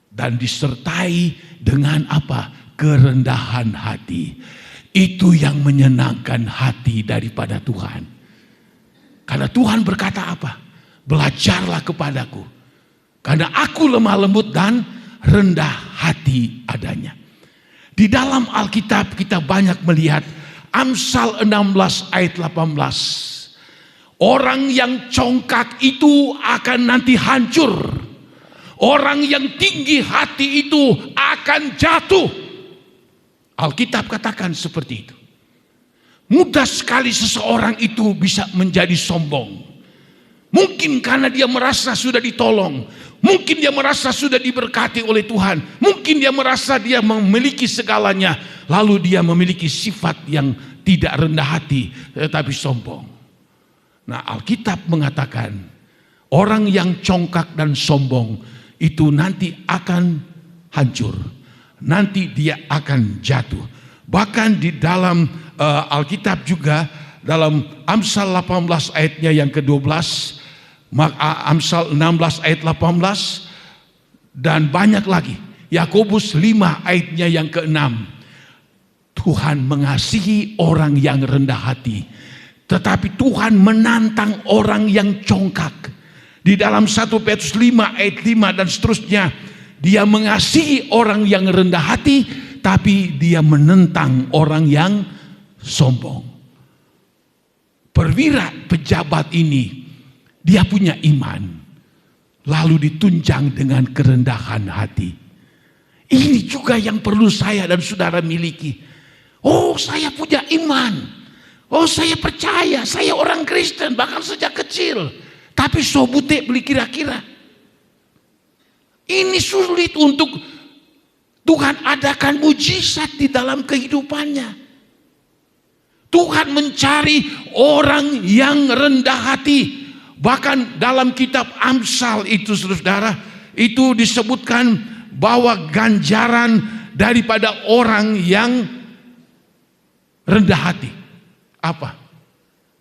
S2: Dan disertai dengan apa? Kerendahan hati. Itu yang menyenangkan hati daripada Tuhan. Karena Tuhan berkata apa? Belajarlah kepadaku. Karena aku lemah lembut dan rendah hati adanya. Di dalam Alkitab kita banyak melihat Amsal 16 ayat 18. Orang yang congkak itu akan nanti hancur. Orang yang tinggi hati itu akan jatuh. Alkitab katakan seperti itu. Mudah sekali seseorang itu bisa menjadi sombong. Mungkin karena dia merasa sudah ditolong. Mungkin dia merasa sudah diberkati oleh Tuhan. Mungkin dia merasa dia memiliki segalanya. Lalu dia memiliki sifat yang tidak rendah hati, tetapi sombong. Nah, Alkitab mengatakan orang yang congkak dan sombong itu nanti akan hancur. Nanti dia akan jatuh. Bahkan di dalam Alkitab juga dalam Amsal 18 ayatnya yang ke-12, Amsal 16 ayat 18, dan banyak lagi. Yakobus 5 ayatnya yang ke-6. Tuhan mengasihi orang yang rendah hati, tetapi Tuhan menantang orang yang congkak. Di dalam 1 Petrus 5 ayat 5 dan seterusnya, dia mengasihi orang yang rendah hati, tapi dia menentang orang yang sombong. Perwira pejabat ini, dia punya iman, lalu ditunjang dengan kerendahan hati. Ini juga yang perlu saya dan saudara miliki. Oh, saya punya iman. Oh, saya percaya, saya orang Kristen bahkan sejak kecil. Tapi sobute beli kira-kira. Ini sulit untuk Tuhan adakan mujizat di dalam kehidupannya. Tuhan mencari orang yang rendah hati. Bahkan dalam kitab Amsal itu, saudara, itu disebutkan bahwa ganjaran daripada orang yang rendah hati. Apa?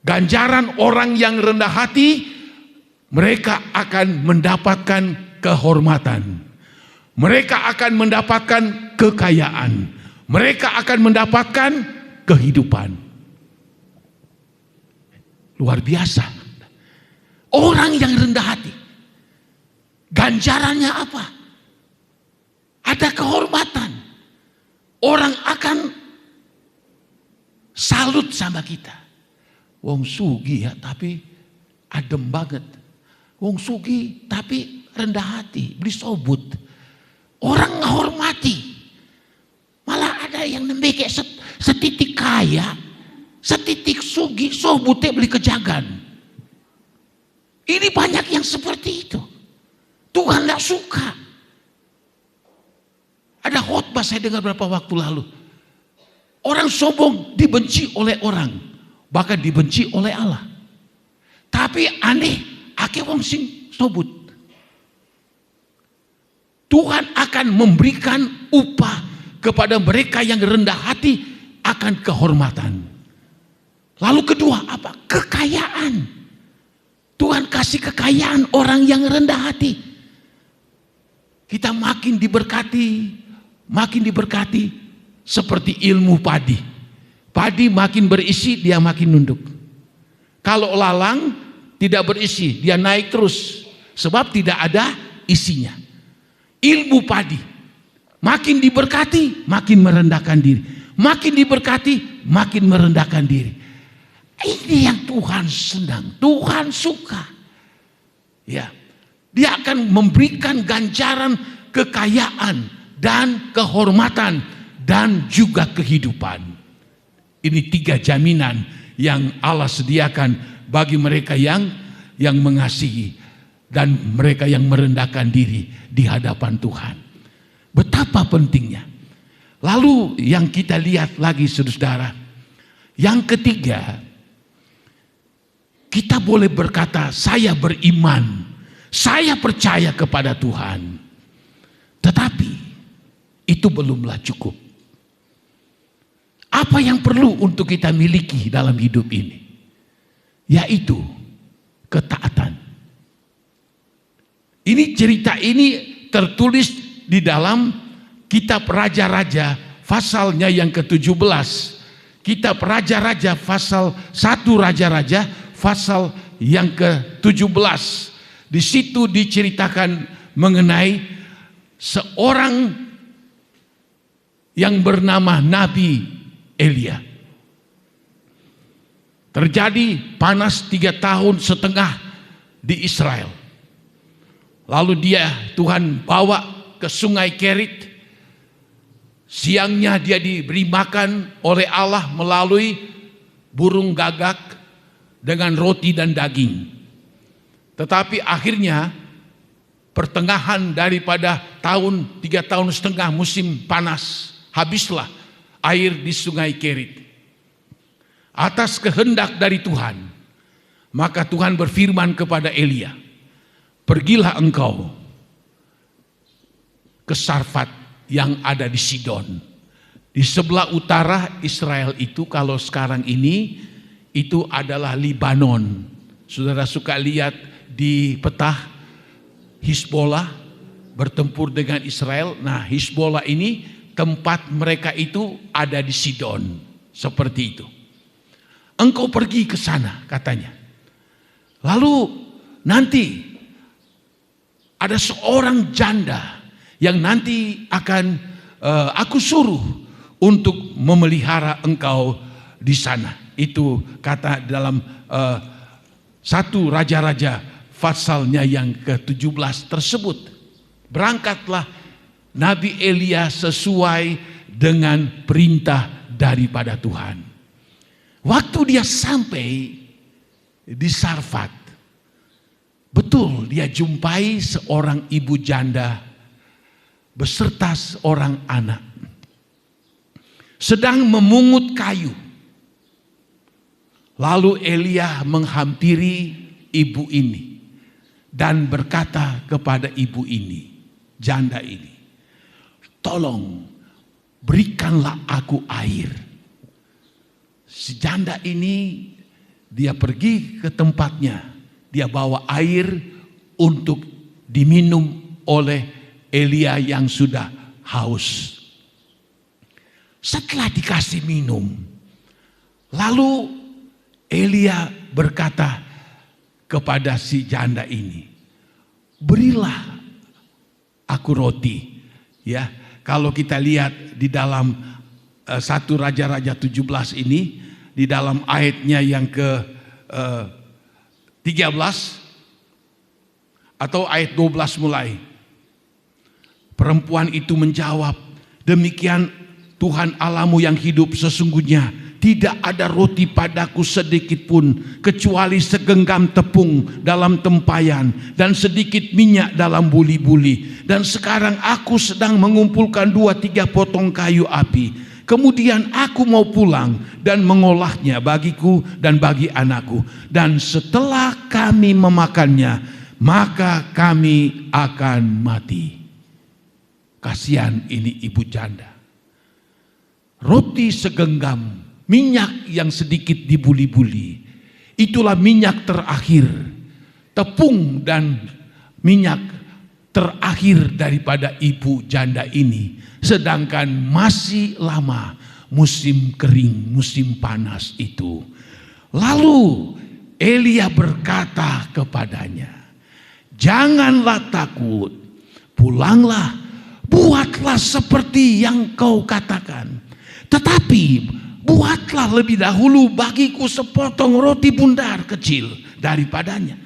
S2: Ganjaran orang yang rendah hati, mereka akan mendapatkan kehormatan. Mereka akan mendapatkan kekayaan. Mereka akan mendapatkan kehidupan. Luar biasa. Orang yang rendah hati. Ganjarannya apa? Ada kehormatan. Orang akan salut sama kita. Wong sugih ya, tapi adem banget. Wong sugih tapi rendah hati, beli sobut. Orang menghormati. Malah ada yang nembeke setitik kaya, setitik sugih, sobutnya beli kejagan. Ini banyak yang seperti itu. Tuhan tidak suka. Ada khotbah saya dengar beberapa waktu lalu. Orang sombong dibenci oleh orang, bahkan dibenci oleh Allah. Tapi aneh, ake wong sing sobut. Tuhan akan memberikan upah kepada mereka yang rendah hati akan kehormatan. Lalu kedua apa? Kekayaan. Tuhan kasih kekayaan orang yang rendah hati. Kita makin diberkati seperti ilmu padi. Padi makin berisi, dia makin nunduk. Kalau lalang tidak berisi, dia naik terus. Sebab tidak ada isinya. Ilmu padi. Makin diberkati, makin merendahkan diri. Makin diberkati, makin merendahkan diri. Ini yang Tuhan senang, Tuhan suka. Ya, Dia akan memberikan ganjaran kekayaan dan kehormatan dan juga kehidupan. Ini 3 jaminan yang Allah sediakan bagi mereka yang mengasihi dan mereka yang merendahkan diri di hadapan Tuhan. Betapa pentingnya. Lalu yang kita lihat lagi saudara, yang ketiga, kita boleh berkata saya beriman, saya percaya kepada Tuhan. Tetapi itu belumlah cukup. Apa yang perlu untuk kita miliki dalam hidup ini? Yaitu ketaatan. Ini cerita ini tertulis di dalam kitab Raja-Raja pasalnya yang ke-17. Kitab Raja-Raja pasal 1 Raja-Raja pasal yang ke-17. Di situ diceritakan mengenai seorang yang bernama Nabi Elia. Terjadi panas 3,5 tahun di Israel. Lalu Tuhan bawa ke sungai Kerit. Siangnya dia diberi makan oleh Allah melalui burung gagak dengan roti dan daging. Tetapi akhirnya pertengahan daripada 3,5 tahun musim panas, habislah air di sungai Kerit. Atas kehendak dari Tuhan, maka Tuhan berfirman kepada Elia, pergilah engkau ke Sarfat yang ada di Sidon. Di sebelah utara Israel itu, kalau sekarang ini, itu adalah Libanon. Saudara suka lihat di peta Hizbollah bertempur dengan Israel. Nah, Hizbollah ini tempat mereka itu ada di Sidon. Seperti itu. Engkau pergi ke sana katanya. Lalu nanti ada seorang janda yang nanti akan aku suruh untuk memelihara engkau di sana. Itu kata dalam 1 Raja-Raja pasalnya yang ke-17 tersebut. Berangkatlah Nabi Elia sesuai dengan perintah daripada Tuhan. Waktu dia sampai di Sarfat, betul dia jumpai seorang ibu janda beserta seorang anak sedang memungut kayu. Lalu Elia menghampiri ibu ini dan berkata kepada ibu ini, janda ini, tolong berikanlah aku air. Si janda ini dia pergi ke tempatnya, dia bawa air untuk diminum oleh Elia yang sudah haus. Setelah dikasih minum, lalu Elia berkata kepada si janda ini, berilah aku roti. Ya, kalau kita lihat di dalam 1 Raja-Raja 17 ini, di dalam ayatnya yang ke 13 atau ayat 12 mulai. Perempuan itu menjawab, demikian Tuhan Allahmu yang hidup, sesungguhnya tidak ada roti padaku sedikit pun, kecuali segenggam tepung dalam tempayan dan sedikit minyak dalam buli-buli. Dan sekarang aku sedang mengumpulkan 2-3 potong kayu api. Kemudian aku mau pulang dan mengolahnya bagiku dan bagi anakku. Dan setelah kami memakannya, maka kami akan mati. Kasihan ini ibu janda. Roti segenggam, minyak yang sedikit dibuli-buli, itulah minyak terakhir. Tepung dan minyak terakhir daripada ibu janda ini. Sedangkan masih lama musim kering, musim panas itu. Lalu Elia berkata kepadanya, janganlah takut, pulanglah, buatlah seperti yang kau katakan. Tetapi buatlah lebih dahulu bagiku sepotong roti bundar kecil daripadanya,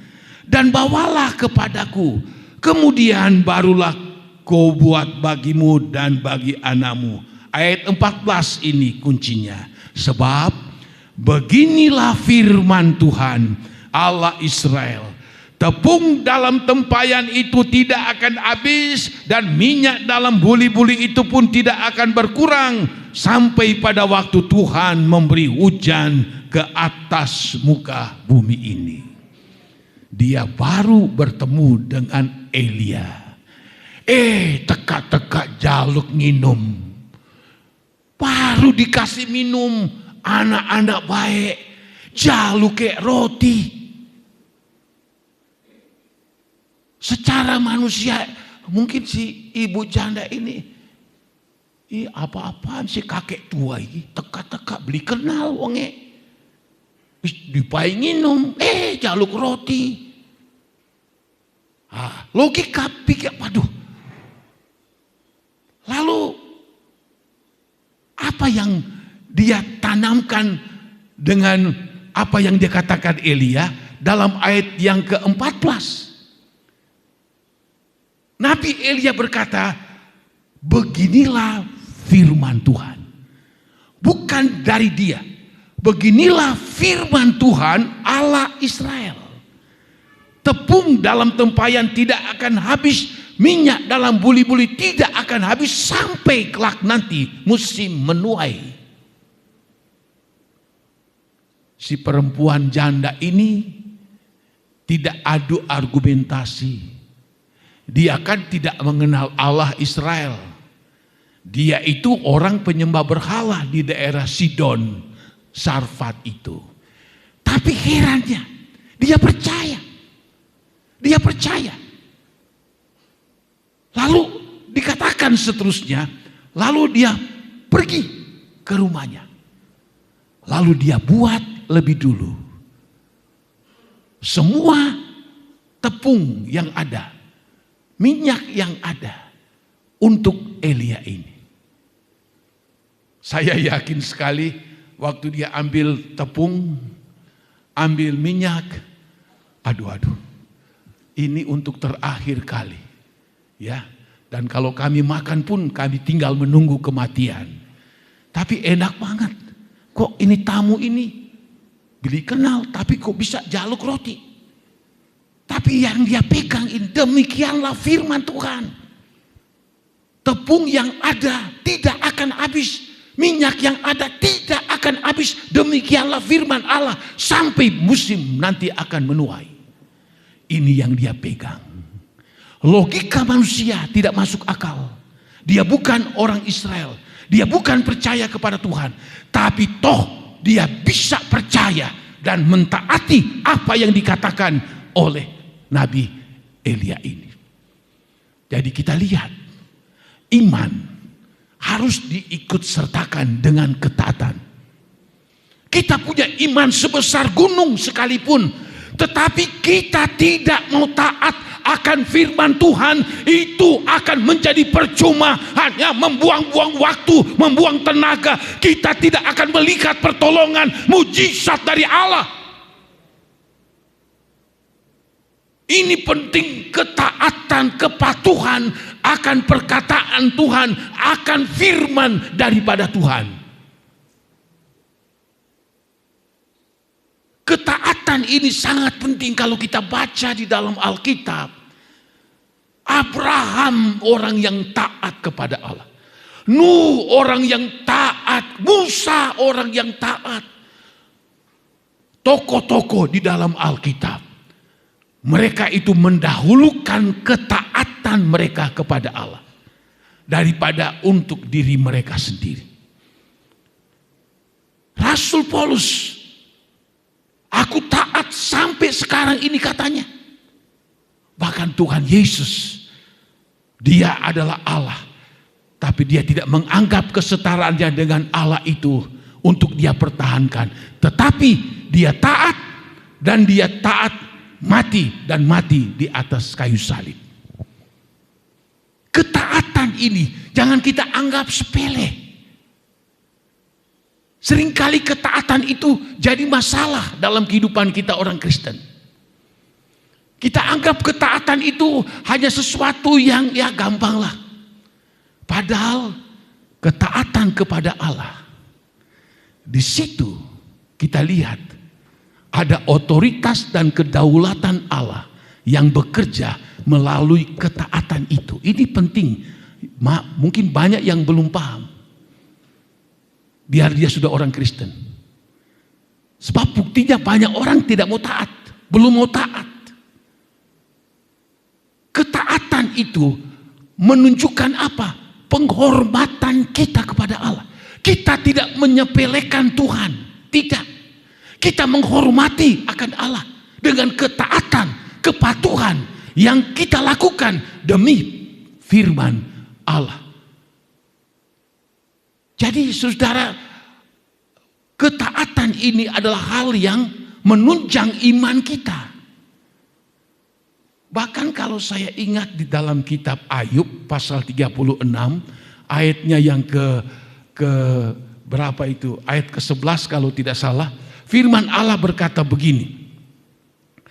S2: dan bawalah kepadaku. Kemudian barulah kau buat bagimu dan bagi anakmu. Ayat 14 ini kuncinya. Sebab beginilah firman Tuhan Allah Israel, tepung dalam tempayan itu tidak akan habis, dan minyak dalam buli-buli itu pun tidak akan berkurang, sampai pada waktu Tuhan memberi hujan ke atas muka bumi ini. Dia baru bertemu dengan Elia. Teka-teka jaluk minum. Baru dikasih minum, anak-anak baik, jaluk kayak roti. Secara manusia mungkin si ibu janda ini, apa-apaan si kakek tua ini, teka-teka beli kenal wonge, dipai nginum, jaluk roti. Logika pikir, waduh. Lalu apa yang dia tanamkan dengan apa yang dia katakan Elia dalam ayat yang ke-14? Nabi Elia berkata, beginilah firman Tuhan. Bukan dari dia. Beginilah firman Tuhan Allah Israel. Tepung dalam tempayan tidak akan habis, minyak dalam buli-buli tidak akan habis sampai kelak nanti musim menuai. Si perempuan janda ini tidak adu argumentasi. Dia kan tidak mengenal Allah Israel. Dia itu orang penyembah berhala di daerah Sidon, Sarfat itu. Tapi herannya, dia percaya. Dia percaya. Lalu dikatakan seterusnya, lalu dia pergi ke rumahnya. Lalu dia buat lebih dulu semua tepung yang ada, minyak yang ada untuk Elia ini. Saya yakin sekali waktu dia ambil tepung, ambil minyak, aduh, ini untuk terakhir kali. Ya, dan kalau kami makan pun kami tinggal menunggu kematian. Tapi enak banget. Kok ini tamu ini beli kenal tapi kok bisa jaluk roti. Tapi yang dia pegang ini, demikianlah firman Tuhan. Tepung yang ada tidak akan habis, minyak yang ada tidak akan habis. Demikianlah firman Allah sampai musim nanti akan menuai. Ini yang dia pegang. Logika manusia tidak masuk akal. Dia bukan orang Israel. Dia bukan percaya kepada Tuhan. Tapi toh dia bisa percaya dan mentaati apa yang dikatakan oleh Nabi Elia ini. Jadi kita lihat, iman harus diikut sertakan dengan ketaatan. Kita punya iman sebesar gunung sekalipun, tetapi kita tidak mau taat akan firman Tuhan, itu akan menjadi percuma, hanya membuang-buang waktu, membuang tenaga. Kita tidak akan melihat pertolongan, mujizat dari Allah. Ini penting, ketaatan, kepatuhan akan perkataan Tuhan, akan firman daripada Tuhan. Ketaatan ini sangat penting kalau kita baca di dalam Alkitab. Abraham orang yang taat kepada Allah. Nuh orang yang taat. Musa orang yang taat. Tokoh-tokoh di dalam Alkitab, mereka itu mendahulukan ketaatan mereka kepada Allah daripada untuk diri mereka sendiri. Rasul Paulus, aku taat sampai sekarang ini katanya. Bahkan Tuhan Yesus, dia adalah Allah, tapi dia tidak menganggap kesetaraannya dengan Allah itu untuk dia pertahankan. Tetapi dia taat, dan dia taat mati, dan mati di atas kayu salib. Ketaatan ini jangan kita anggap sepele. Seringkali ketaatan itu jadi masalah dalam kehidupan kita orang Kristen. Kita anggap ketaatan itu hanya sesuatu yang ya gampang lah. Padahal ketaatan kepada Allah, di situ kita lihat ada otoritas dan kedaulatan Allah yang bekerja melalui ketaatan itu. Ini penting. Mungkin banyak yang belum paham. Biar dia sudah orang Kristen. Sebab buktinya banyak orang tidak mau taat, belum mau taat. Ketaatan itu menunjukkan apa? Penghormatan kita kepada Allah. Kita tidak menyepelekan Tuhan, tidak. Kita menghormati akan Allah dengan ketaatan, kepatuhan yang kita lakukan demi firman Allah. Jadi saudara, ketaatan ini adalah hal yang menunjang iman kita. Bahkan kalau saya ingat di dalam kitab Ayub pasal 36, ayatnya yang ke berapa itu? Ayat ke-11 kalau tidak salah. Firman Allah berkata begini.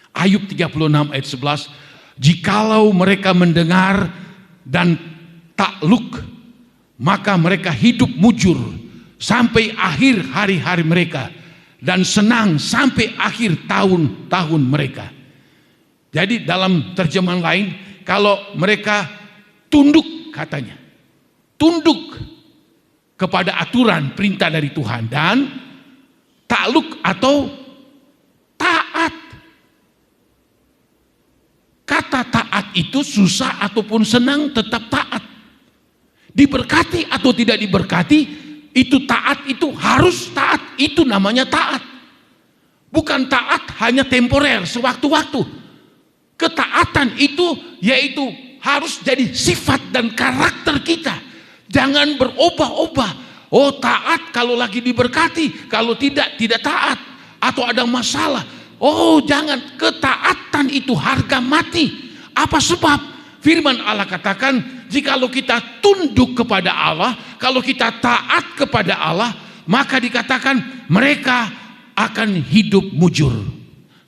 S2: Ayub 36 ayat 11, jikalau mereka mendengar dan takluk, maka mereka hidup mujur sampai akhir hari-hari mereka, dan senang sampai akhir tahun-tahun mereka. Jadi dalam terjemahan lain, kalau mereka tunduk, katanya, tunduk kepada aturan perintah dari Tuhan dan takluk atau taat. Kata taat itu susah ataupun senang tetap taat. Diberkati atau tidak diberkati, itu taat, itu harus taat. Itu namanya taat. Bukan taat hanya temporer, sewaktu-waktu. Ketaatan itu yaitu harus jadi sifat dan karakter kita. Jangan berubah-ubah. Oh, taat kalau lagi diberkati, kalau tidak taat atau ada masalah. Oh, jangan. Ketaatan itu harga mati. Apa sebab? Firman Allah katakan, jikalau kita tunduk kepada Allah, kalau kita taat kepada Allah, maka dikatakan mereka akan hidup mujur.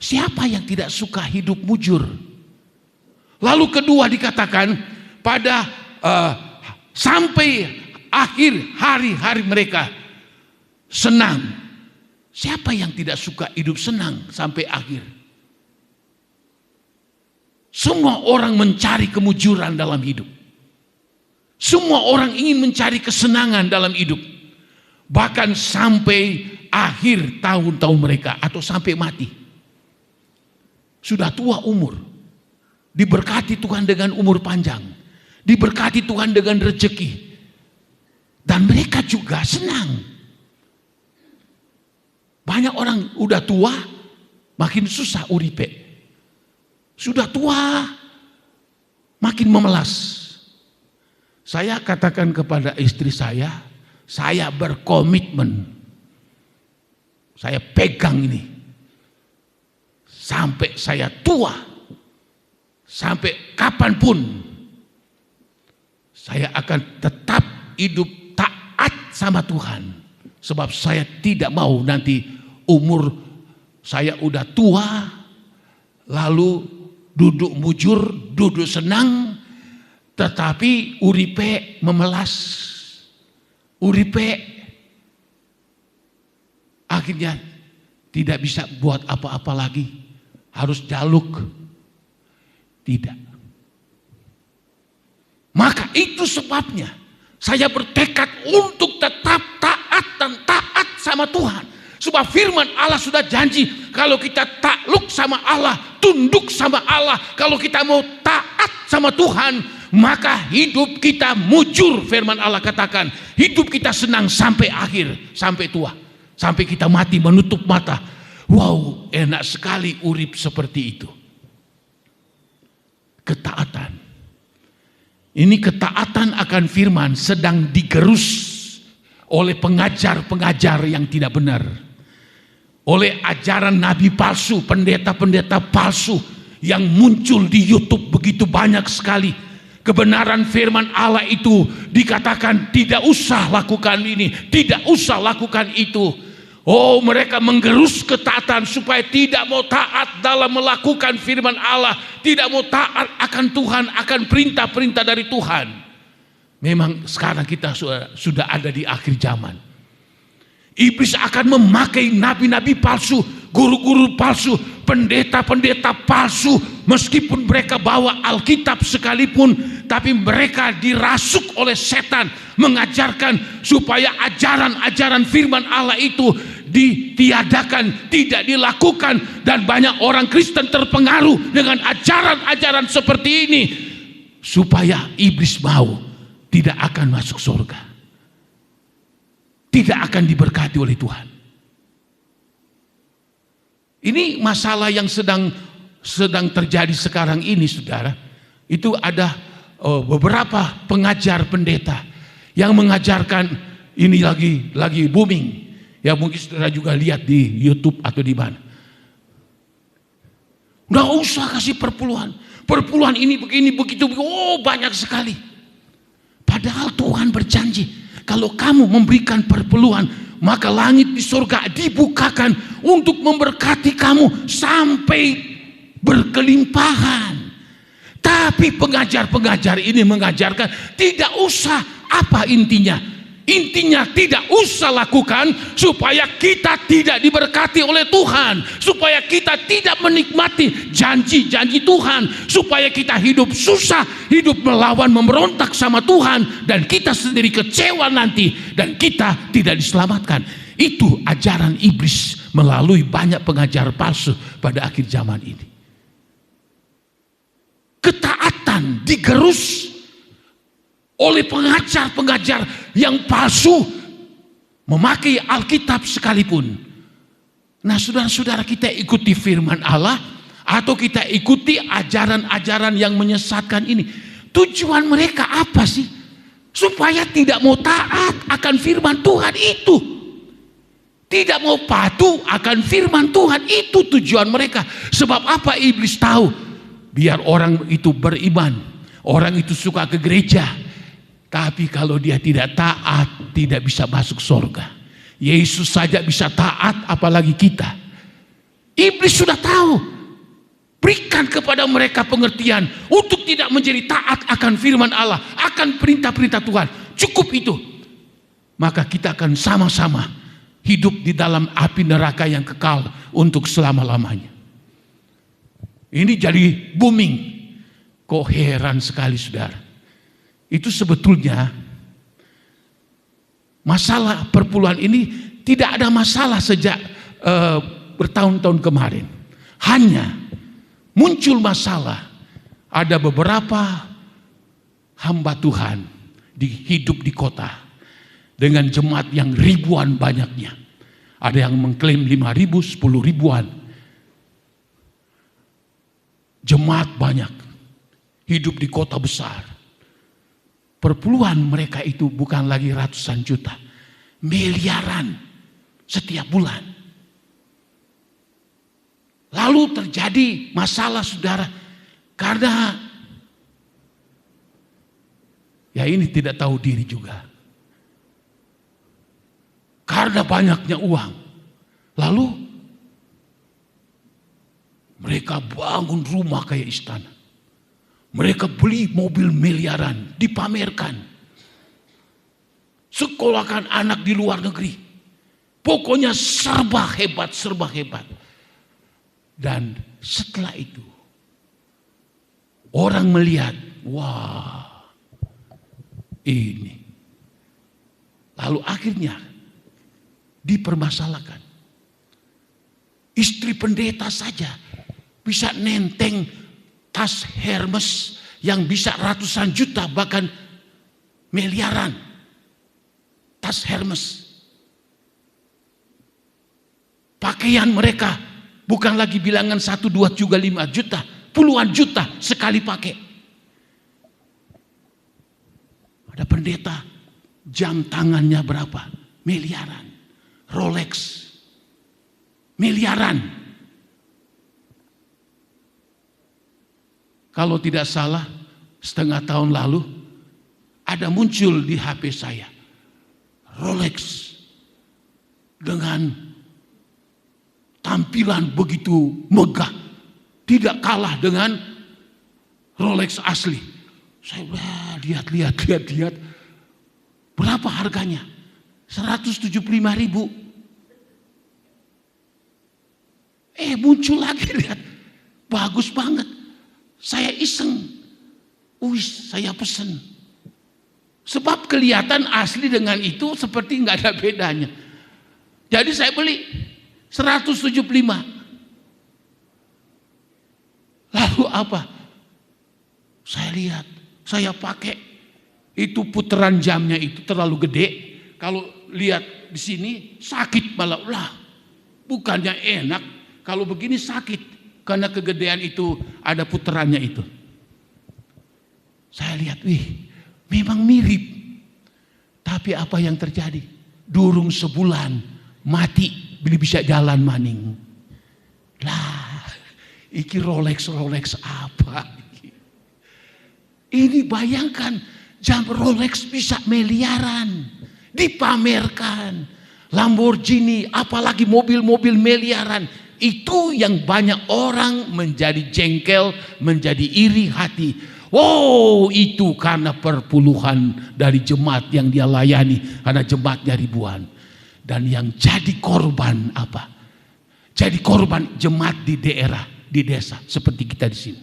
S2: Siapa yang tidak suka hidup mujur? Lalu kedua dikatakan pada sampai akhir hari-hari mereka senang. Siapa yang tidak suka hidup senang sampai akhir? Semua orang mencari kemujuran dalam hidup. Semua orang ingin mencari kesenangan dalam hidup. Bahkan sampai akhir tahun-tahun mereka atau sampai mati. Sudah tua umur, diberkati Tuhan dengan umur panjang, diberkati Tuhan dengan rezeki, dan mereka juga senang. Banyak orang udah tua makin susah uripe, sudah tua makin memelas. Saya katakan kepada istri saya berkomitmen, saya pegang ini sampai saya tua, sampai kapanpun saya akan tetap hidup taat sama Tuhan. Sebab saya tidak mau nanti umur saya udah tua, lalu duduk mujur, duduk senang, tetapi uripe memelas, uripe akhirnya tidak bisa buat apa-apa lagi, harus jaluk. Tidak. Maka itu sebabnya saya bertekad untuk tetap taat dan taat sama Tuhan. Sebab firman Allah sudah janji, kalau kita takluk sama Allah, tunduk sama Allah, kalau kita mau taat sama Tuhan, maka hidup kita mujur. Firman Allah katakan, hidup kita senang sampai akhir, sampai tua. Sampai kita mati menutup mata. Wow, enak sekali urip seperti itu. Ketaatan. Ini ketaatan akan firman sedang digerus oleh pengajar-pengajar yang tidak benar. Oleh ajaran nabi palsu, pendeta-pendeta palsu yang muncul di YouTube begitu banyak sekali. Kebenaran firman Allah itu dikatakan tidak usah lakukan ini, tidak usah lakukan itu. Oh, mereka menggerus ketaatan supaya tidak mau taat dalam melakukan firman Allah, tidak mau taat akan Tuhan, akan perintah-perintah dari Tuhan. Memang sekarang kita sudah ada di akhir zaman. Iblis akan memakai nabi-nabi palsu, guru-guru palsu, pendeta-pendeta palsu, meskipun mereka bawa Alkitab sekalipun, tapi mereka dirasuk oleh setan, mengajarkan supaya ajaran-ajaran firman Allah itu ditiadakan, tidak dilakukan, dan banyak orang Kristen terpengaruh dengan ajaran-ajaran seperti ini, supaya iblis mau tidak akan masuk surga, tidak akan diberkati oleh Tuhan. Ini masalah yang sedang terjadi sekarang ini, saudara. Itu ada beberapa pengajar pendeta yang mengajarkan ini lagi booming. Ya mungkin saudara juga lihat di YouTube atau di mana. Nggak usah kasih perpuluhan. Perpuluhan ini begini begitu. Oh, banyak sekali. Padahal Tuhan berjanji, kalau kamu memberikan perpuluhan, maka langit di surga dibukakan untuk memberkati kamu sampai berkelimpahan. Tapi pengajar-pengajar ini mengajarkan tidak usah. Apa intinya? Intinya tidak usah lakukan supaya kita tidak diberkati oleh Tuhan, supaya kita tidak menikmati janji-janji Tuhan, supaya kita hidup susah, hidup melawan, memberontak sama Tuhan, dan kita sendiri kecewa nanti dan kita tidak diselamatkan. Itu ajaran iblis melalui banyak pengajar palsu pada akhir zaman ini. Ketaatan digerus oleh pengajar-pengajar yang palsu, memakai Alkitab sekalipun. Nah, saudara-saudara, kita ikuti firman Allah atau kita ikuti ajaran-ajaran yang menyesatkan ini. Tujuan mereka apa sih? Supaya tidak mau taat akan firman Tuhan itu. Tidak mau patuh akan firman Tuhan itu tujuan mereka. Sebab apa? Iblis tahu biar orang itu beriman, orang itu suka ke gereja, tapi kalau dia tidak taat, tidak bisa masuk surga. Yesus saja bisa taat, apalagi kita. Iblis sudah tahu. Berikan kepada mereka pengertian untuk tidak menjadi taat akan firman Allah, akan perintah-perintah Tuhan. Cukup itu. Maka kita akan sama-sama hidup di dalam api neraka yang kekal untuk selama-lamanya. Ini jadi booming. Kok heran sekali, saudara. Itu sebetulnya masalah perpuluhan ini tidak ada masalah sejak bertahun-tahun kemarin. Hanya muncul masalah, ada beberapa hamba Tuhan hidup di kota dengan jemaat yang ribuan banyaknya. Ada yang mengklaim 5.000, 10 ribuan. Jemaat banyak, hidup di kota besar. Perpuluhan mereka itu bukan lagi ratusan juta, miliaran setiap bulan. Lalu terjadi masalah saudara. Karena ya ini tidak tahu diri juga. Karena banyaknya uang. Lalu mereka bangun rumah kayak istana. Mereka beli mobil miliaran, dipamerkan. Sekolahkan anak di luar negeri. Pokoknya serba hebat, serba hebat. Dan setelah itu orang melihat, wah ini. Lalu akhirnya dipermasalahkan. Istri pendeta saja bisa nenteng tas Hermes yang bisa ratusan juta bahkan miliaran. Tas Hermes. Pakaian mereka bukan lagi bilangan 1, 2, juga 5 juta. Puluhan juta sekali pakai. Ada pendeta jam tangannya berapa? Miliaran. Rolex. Miliaran. Kalau tidak salah, setengah tahun lalu ada muncul di HP saya Rolex dengan tampilan begitu megah, tidak kalah dengan Rolex asli. Saya lihat, berapa harganya? 175.000. Muncul lagi, lihat, bagus banget. Saya iseng, saya pesen. Sebab kelihatan asli dengan itu seperti nggak ada bedanya. Jadi saya beli 175. Lalu apa? Saya lihat, saya pakai itu putaran jamnya itu terlalu gede. Kalau lihat di sini sakit malah lah. Bukannya enak, kalau begini sakit. Karena kegedean itu ada putarannya itu. Saya lihat, memang mirip. Tapi apa yang terjadi? Durung sebulan mati, bisa jalan maning. Lah, iki Rolex apa? Ini bayangkan, jam Rolex bisa miliaran, dipamerkan. Lamborghini, apalagi mobil-mobil miliaran. Itu yang banyak orang menjadi jengkel, menjadi iri hati. Itu karena perpuluhan dari jemaat yang dia layani. Karena jemaatnya ribuan. Dan yang jadi korban apa? Jadi korban jemaat di daerah, di desa. Seperti kita di sini.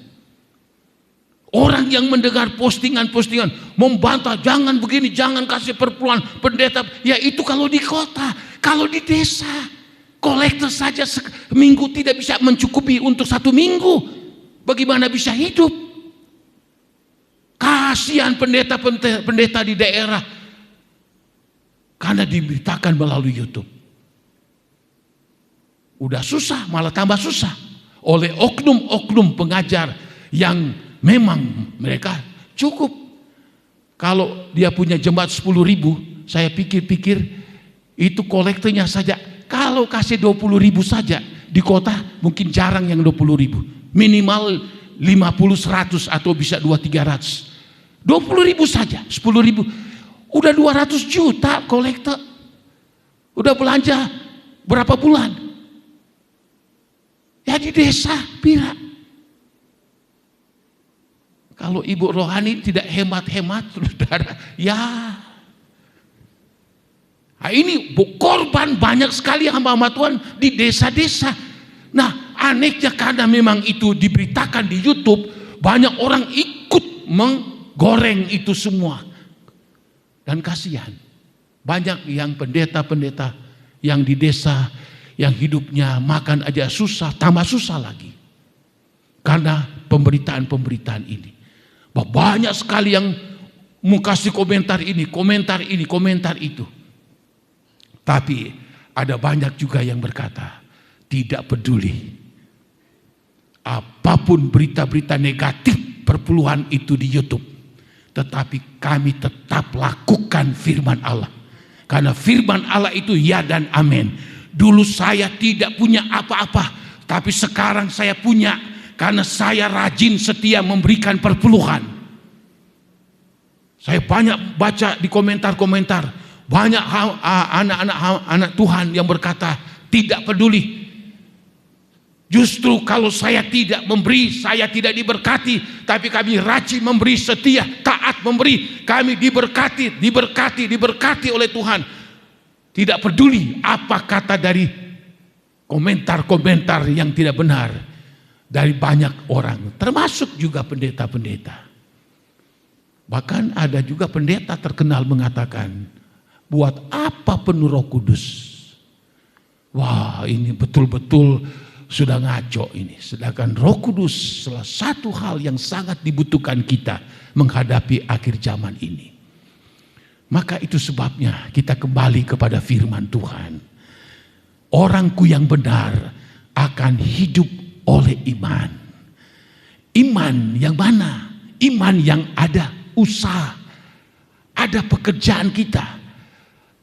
S2: Orang yang mendengar postingan-postingan membantah, jangan begini, jangan kasih perpuluhan pendeta. Ya itu kalau di kota, kalau di desa. Kolektor saja seminggu tidak bisa mencukupi untuk 1 minggu. Bagaimana bisa hidup? Kasihan pendeta di daerah. Karena diberitakan melalui YouTube. Udah susah, malah tambah susah. Oleh oknum-oknum pengajar yang memang mereka cukup. Kalau dia punya jemaat 10.000, saya pikir-pikir itu kolektornya saja. Kalau kasih 20.000 saja di kota mungkin jarang yang 20.000. Minimal 50, 100 atau bisa 200, 300. 20.000 saja, 10.000. Udah 200 juta kolektor. Udah belanja berapa bulan? Ya di desa pira. Kalau ibu rohani tidak hemat-hemat, saudara, ya. Nah, ini korban banyak sekali hamba-hamba Tuhan di desa-desa. Nah, anehnya karena memang itu diberitakan di YouTube, banyak orang ikut menggoreng itu semua. Dan kasihan, banyak yang pendeta-pendeta yang di desa, yang hidupnya makan aja susah, tambah susah lagi. Karena pemberitaan-pemberitaan ini. Banyak sekali yang mau kasih komentar ini, komentar itu. Tapi ada banyak juga yang berkata, tidak peduli. Apapun berita-berita negatif perpuluhan itu di YouTube. Tetapi kami tetap lakukan firman Allah. Karena firman Allah itu ya dan amin. Dulu saya tidak punya apa-apa. tapi sekarang saya punya karena saya rajin setia memberikan perpuluhan. Saya banyak baca di komentar-komentar, banyak anak-anak Tuhan yang berkata tidak peduli. Justru kalau saya tidak memberi, saya tidak diberkati. Tapi kami rajin memberi, setia, taat memberi. Kami diberkati oleh Tuhan. Tidak peduli apa kata dari komentar-komentar yang tidak benar dari banyak orang, termasuk juga pendeta-pendeta. Bahkan ada juga pendeta terkenal mengatakan, buat apa penuh Roh Kudus? Wah, ini betul-betul sudah ngaco ini. Sedangkan Roh Kudus salah satu hal yang sangat dibutuhkan kita menghadapi akhir zaman ini. Maka itu sebabnya kita kembali kepada firman Tuhan. Orangku yang benar akan hidup oleh iman. Iman yang mana? Iman yang ada usaha, ada pekerjaan kita.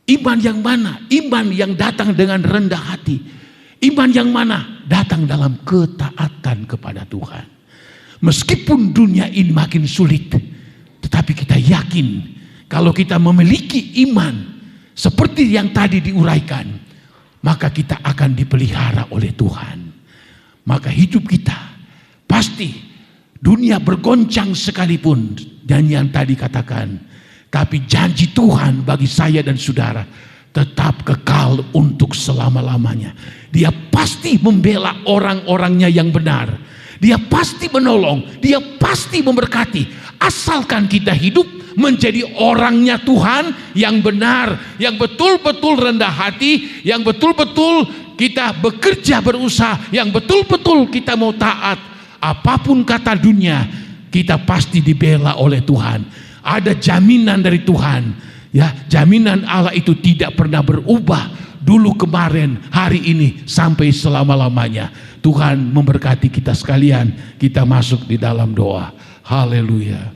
S2: Iman yang mana? Iman yang datang dengan rendah hati. Iman yang mana? Datang dalam ketaatan kepada Tuhan. Meskipun dunia ini makin sulit, tetapi kita yakin kalau kita memiliki iman seperti yang tadi diuraikan, maka kita akan dipelihara oleh Tuhan. Maka hidup kita pasti dunia bergoncang sekalipun, dan yang tadi katakan, tapi janji Tuhan bagi saya dan saudara tetap kekal untuk selama-lamanya. Dia pasti membela orang-orangnya yang benar. Dia pasti menolong, dia pasti memberkati. Asalkan kita hidup menjadi orangnya Tuhan yang benar, yang betul-betul rendah hati, yang betul-betul kita bekerja berusaha, yang betul-betul kita mau taat. Apapun kata dunia, kita pasti dibela oleh Tuhan. Ada jaminan dari Tuhan. Ya, jaminan Allah itu tidak pernah berubah, dulu, kemarin, hari ini, sampai selama-lamanya. Tuhan memberkati kita sekalian. Kita masuk di dalam doa. Haleluya.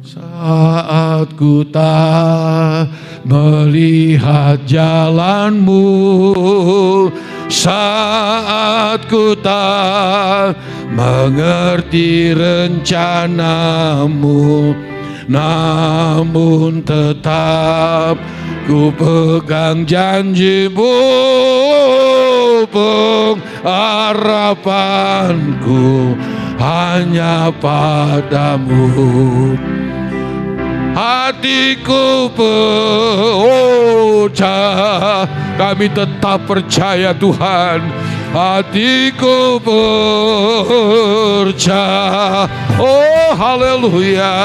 S2: Saat ku tak melihat jalanmu, saat ku tak mengerti rencanamu, namun tetap ku pegang janjimu, pengharapanku hanya padamu. Hatiku pecah, kami tetap percaya Tuhan. Hatiku percaya, oh haleluya.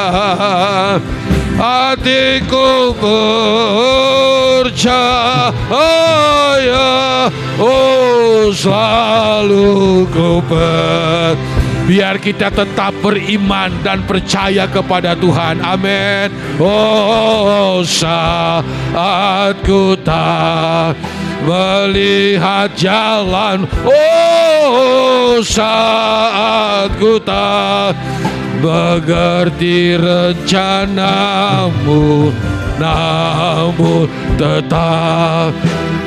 S2: Hatiku percaya, oh selalu ku percaya. Biar kita tetap beriman dan percaya kepada Tuhan. Amin. Oh, saat ku tak melihat jalan, oh saat ku tak mengerti rencanamu, namun tetap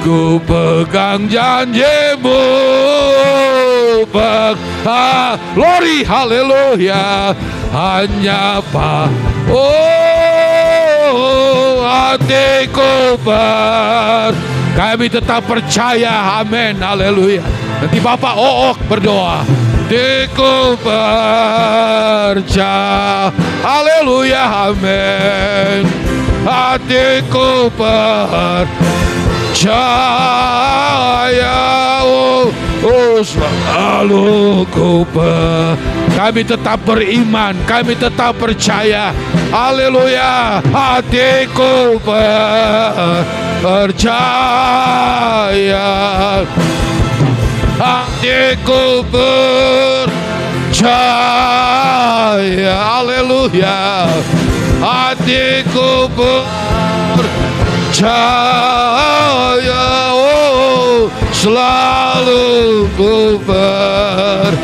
S2: ku pegang janjimu. Glory, haleluya. Hanya hatiku kami tetap percaya. Amin, haleluya. Nanti Bapak berdoa. Hatiku percaya, haleluya, amin. Hatiku percaya, selalu ku kami tetap beriman, kami tetap percaya. Haleluya. Hatiku percaya, hatiku percaya. Haleluya. Hatiku percaya, oh selalu ku percaya.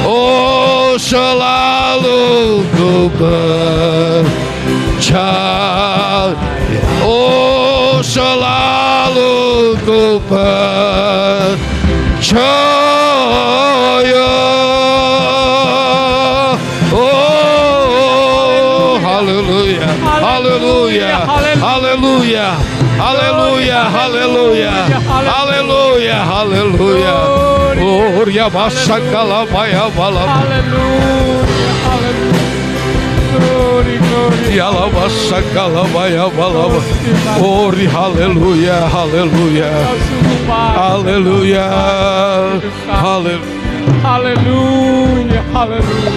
S2: Oh, selalu ku percaya. Oh, selalu ku percaya. Oh, haleluya, haleluya, haleluya, haleluya, haleluya, haleluya, haleluya. Oh, ya basa kalabaya balaba.
S4: Haleluya, haleluya. Glory, glory.
S2: Ya la basa kalabaya balaba. Oh, haleluya, haleluya,
S4: Kau sungguh baik.
S2: haleluya, haleluya.
S4: Haleluya, haleluya.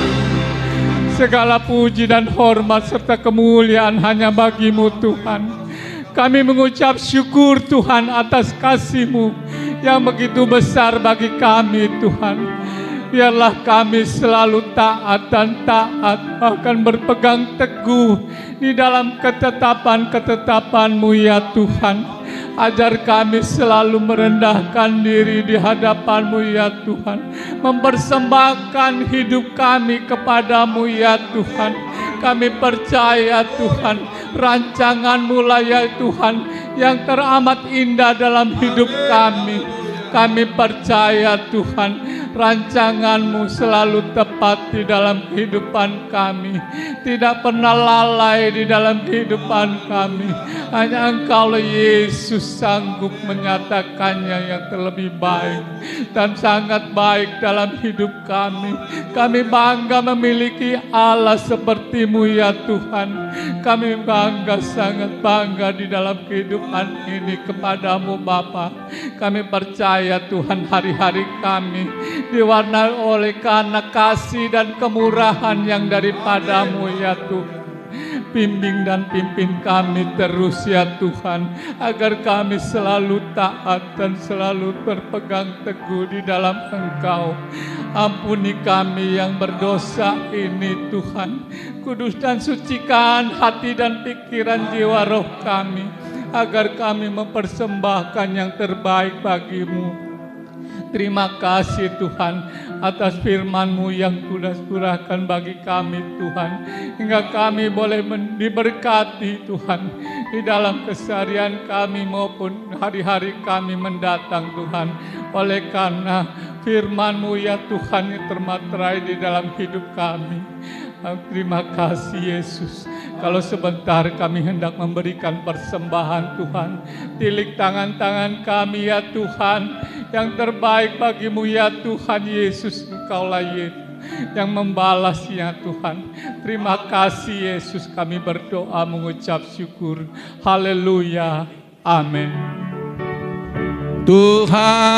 S4: Segala puji dan hormat serta kemuliaan hanya bagi-Mu Tuhan. Kami mengucap syukur Tuhan atas kasih-Mu yang begitu besar bagi kami Tuhan. Biarlah kami selalu taat dan taat, bahkan berpegang teguh di dalam ketetapan-ketetapan-Mu ya Tuhan. Ajar kami selalu merendahkan diri di hadapan-Mu ya Tuhan, mempersembahkan hidup kami kepada-Mu ya Tuhan. Kami percaya Tuhan, rancangan-Mu lah ya Tuhan yang teramat indah dalam hidup kami. Kami percaya Tuhan, rancangan-Mu selalu tepat di dalam kehidupan kami, tidak pernah lalai di dalam kehidupan kami. Hanya Engkau Yesus sanggup menyatakannya yang terlebih baik dan sangat baik dalam hidup kami. Kami bangga memiliki Allah seperti-Mu ya Tuhan. Kami bangga, sangat bangga di dalam kehidupan ini kepada-Mu Bapa. Kami percaya Tuhan, hari-hari kami diwarnai oleh karena kasih dan kemurahan yang daripada-Mu ya Tuhan. Bimbing dan pimpin kami terus ya Tuhan, agar kami selalu taat dan selalu berpegang teguh di dalam Engkau. Ampuni kami yang berdosa ini Tuhan. Kudus dan sucikan hati dan pikiran jiwa roh kami, agar kami mempersembahkan yang terbaik bagi-Mu. Terima kasih Tuhan atas firman-Mu yang Sudah curahkan bagi kami Tuhan, hingga kami boleh diberkati Tuhan di dalam keseharian kami maupun hari-hari kami mendatang Tuhan. Oleh karena firman-Mu ya Tuhan yang termaterai di dalam hidup kami. Terima kasih Yesus. Kalau sebentar kami hendak memberikan persembahan Tuhan, tilik tangan-tangan kami ya Tuhan, yang terbaik bagi-Mu ya Tuhan Yesus. Engkaulah Yesus yang membalasnya Tuhan. Terima kasih Yesus, kami berdoa mengucap syukur. Haleluya, amin.
S1: Tuhan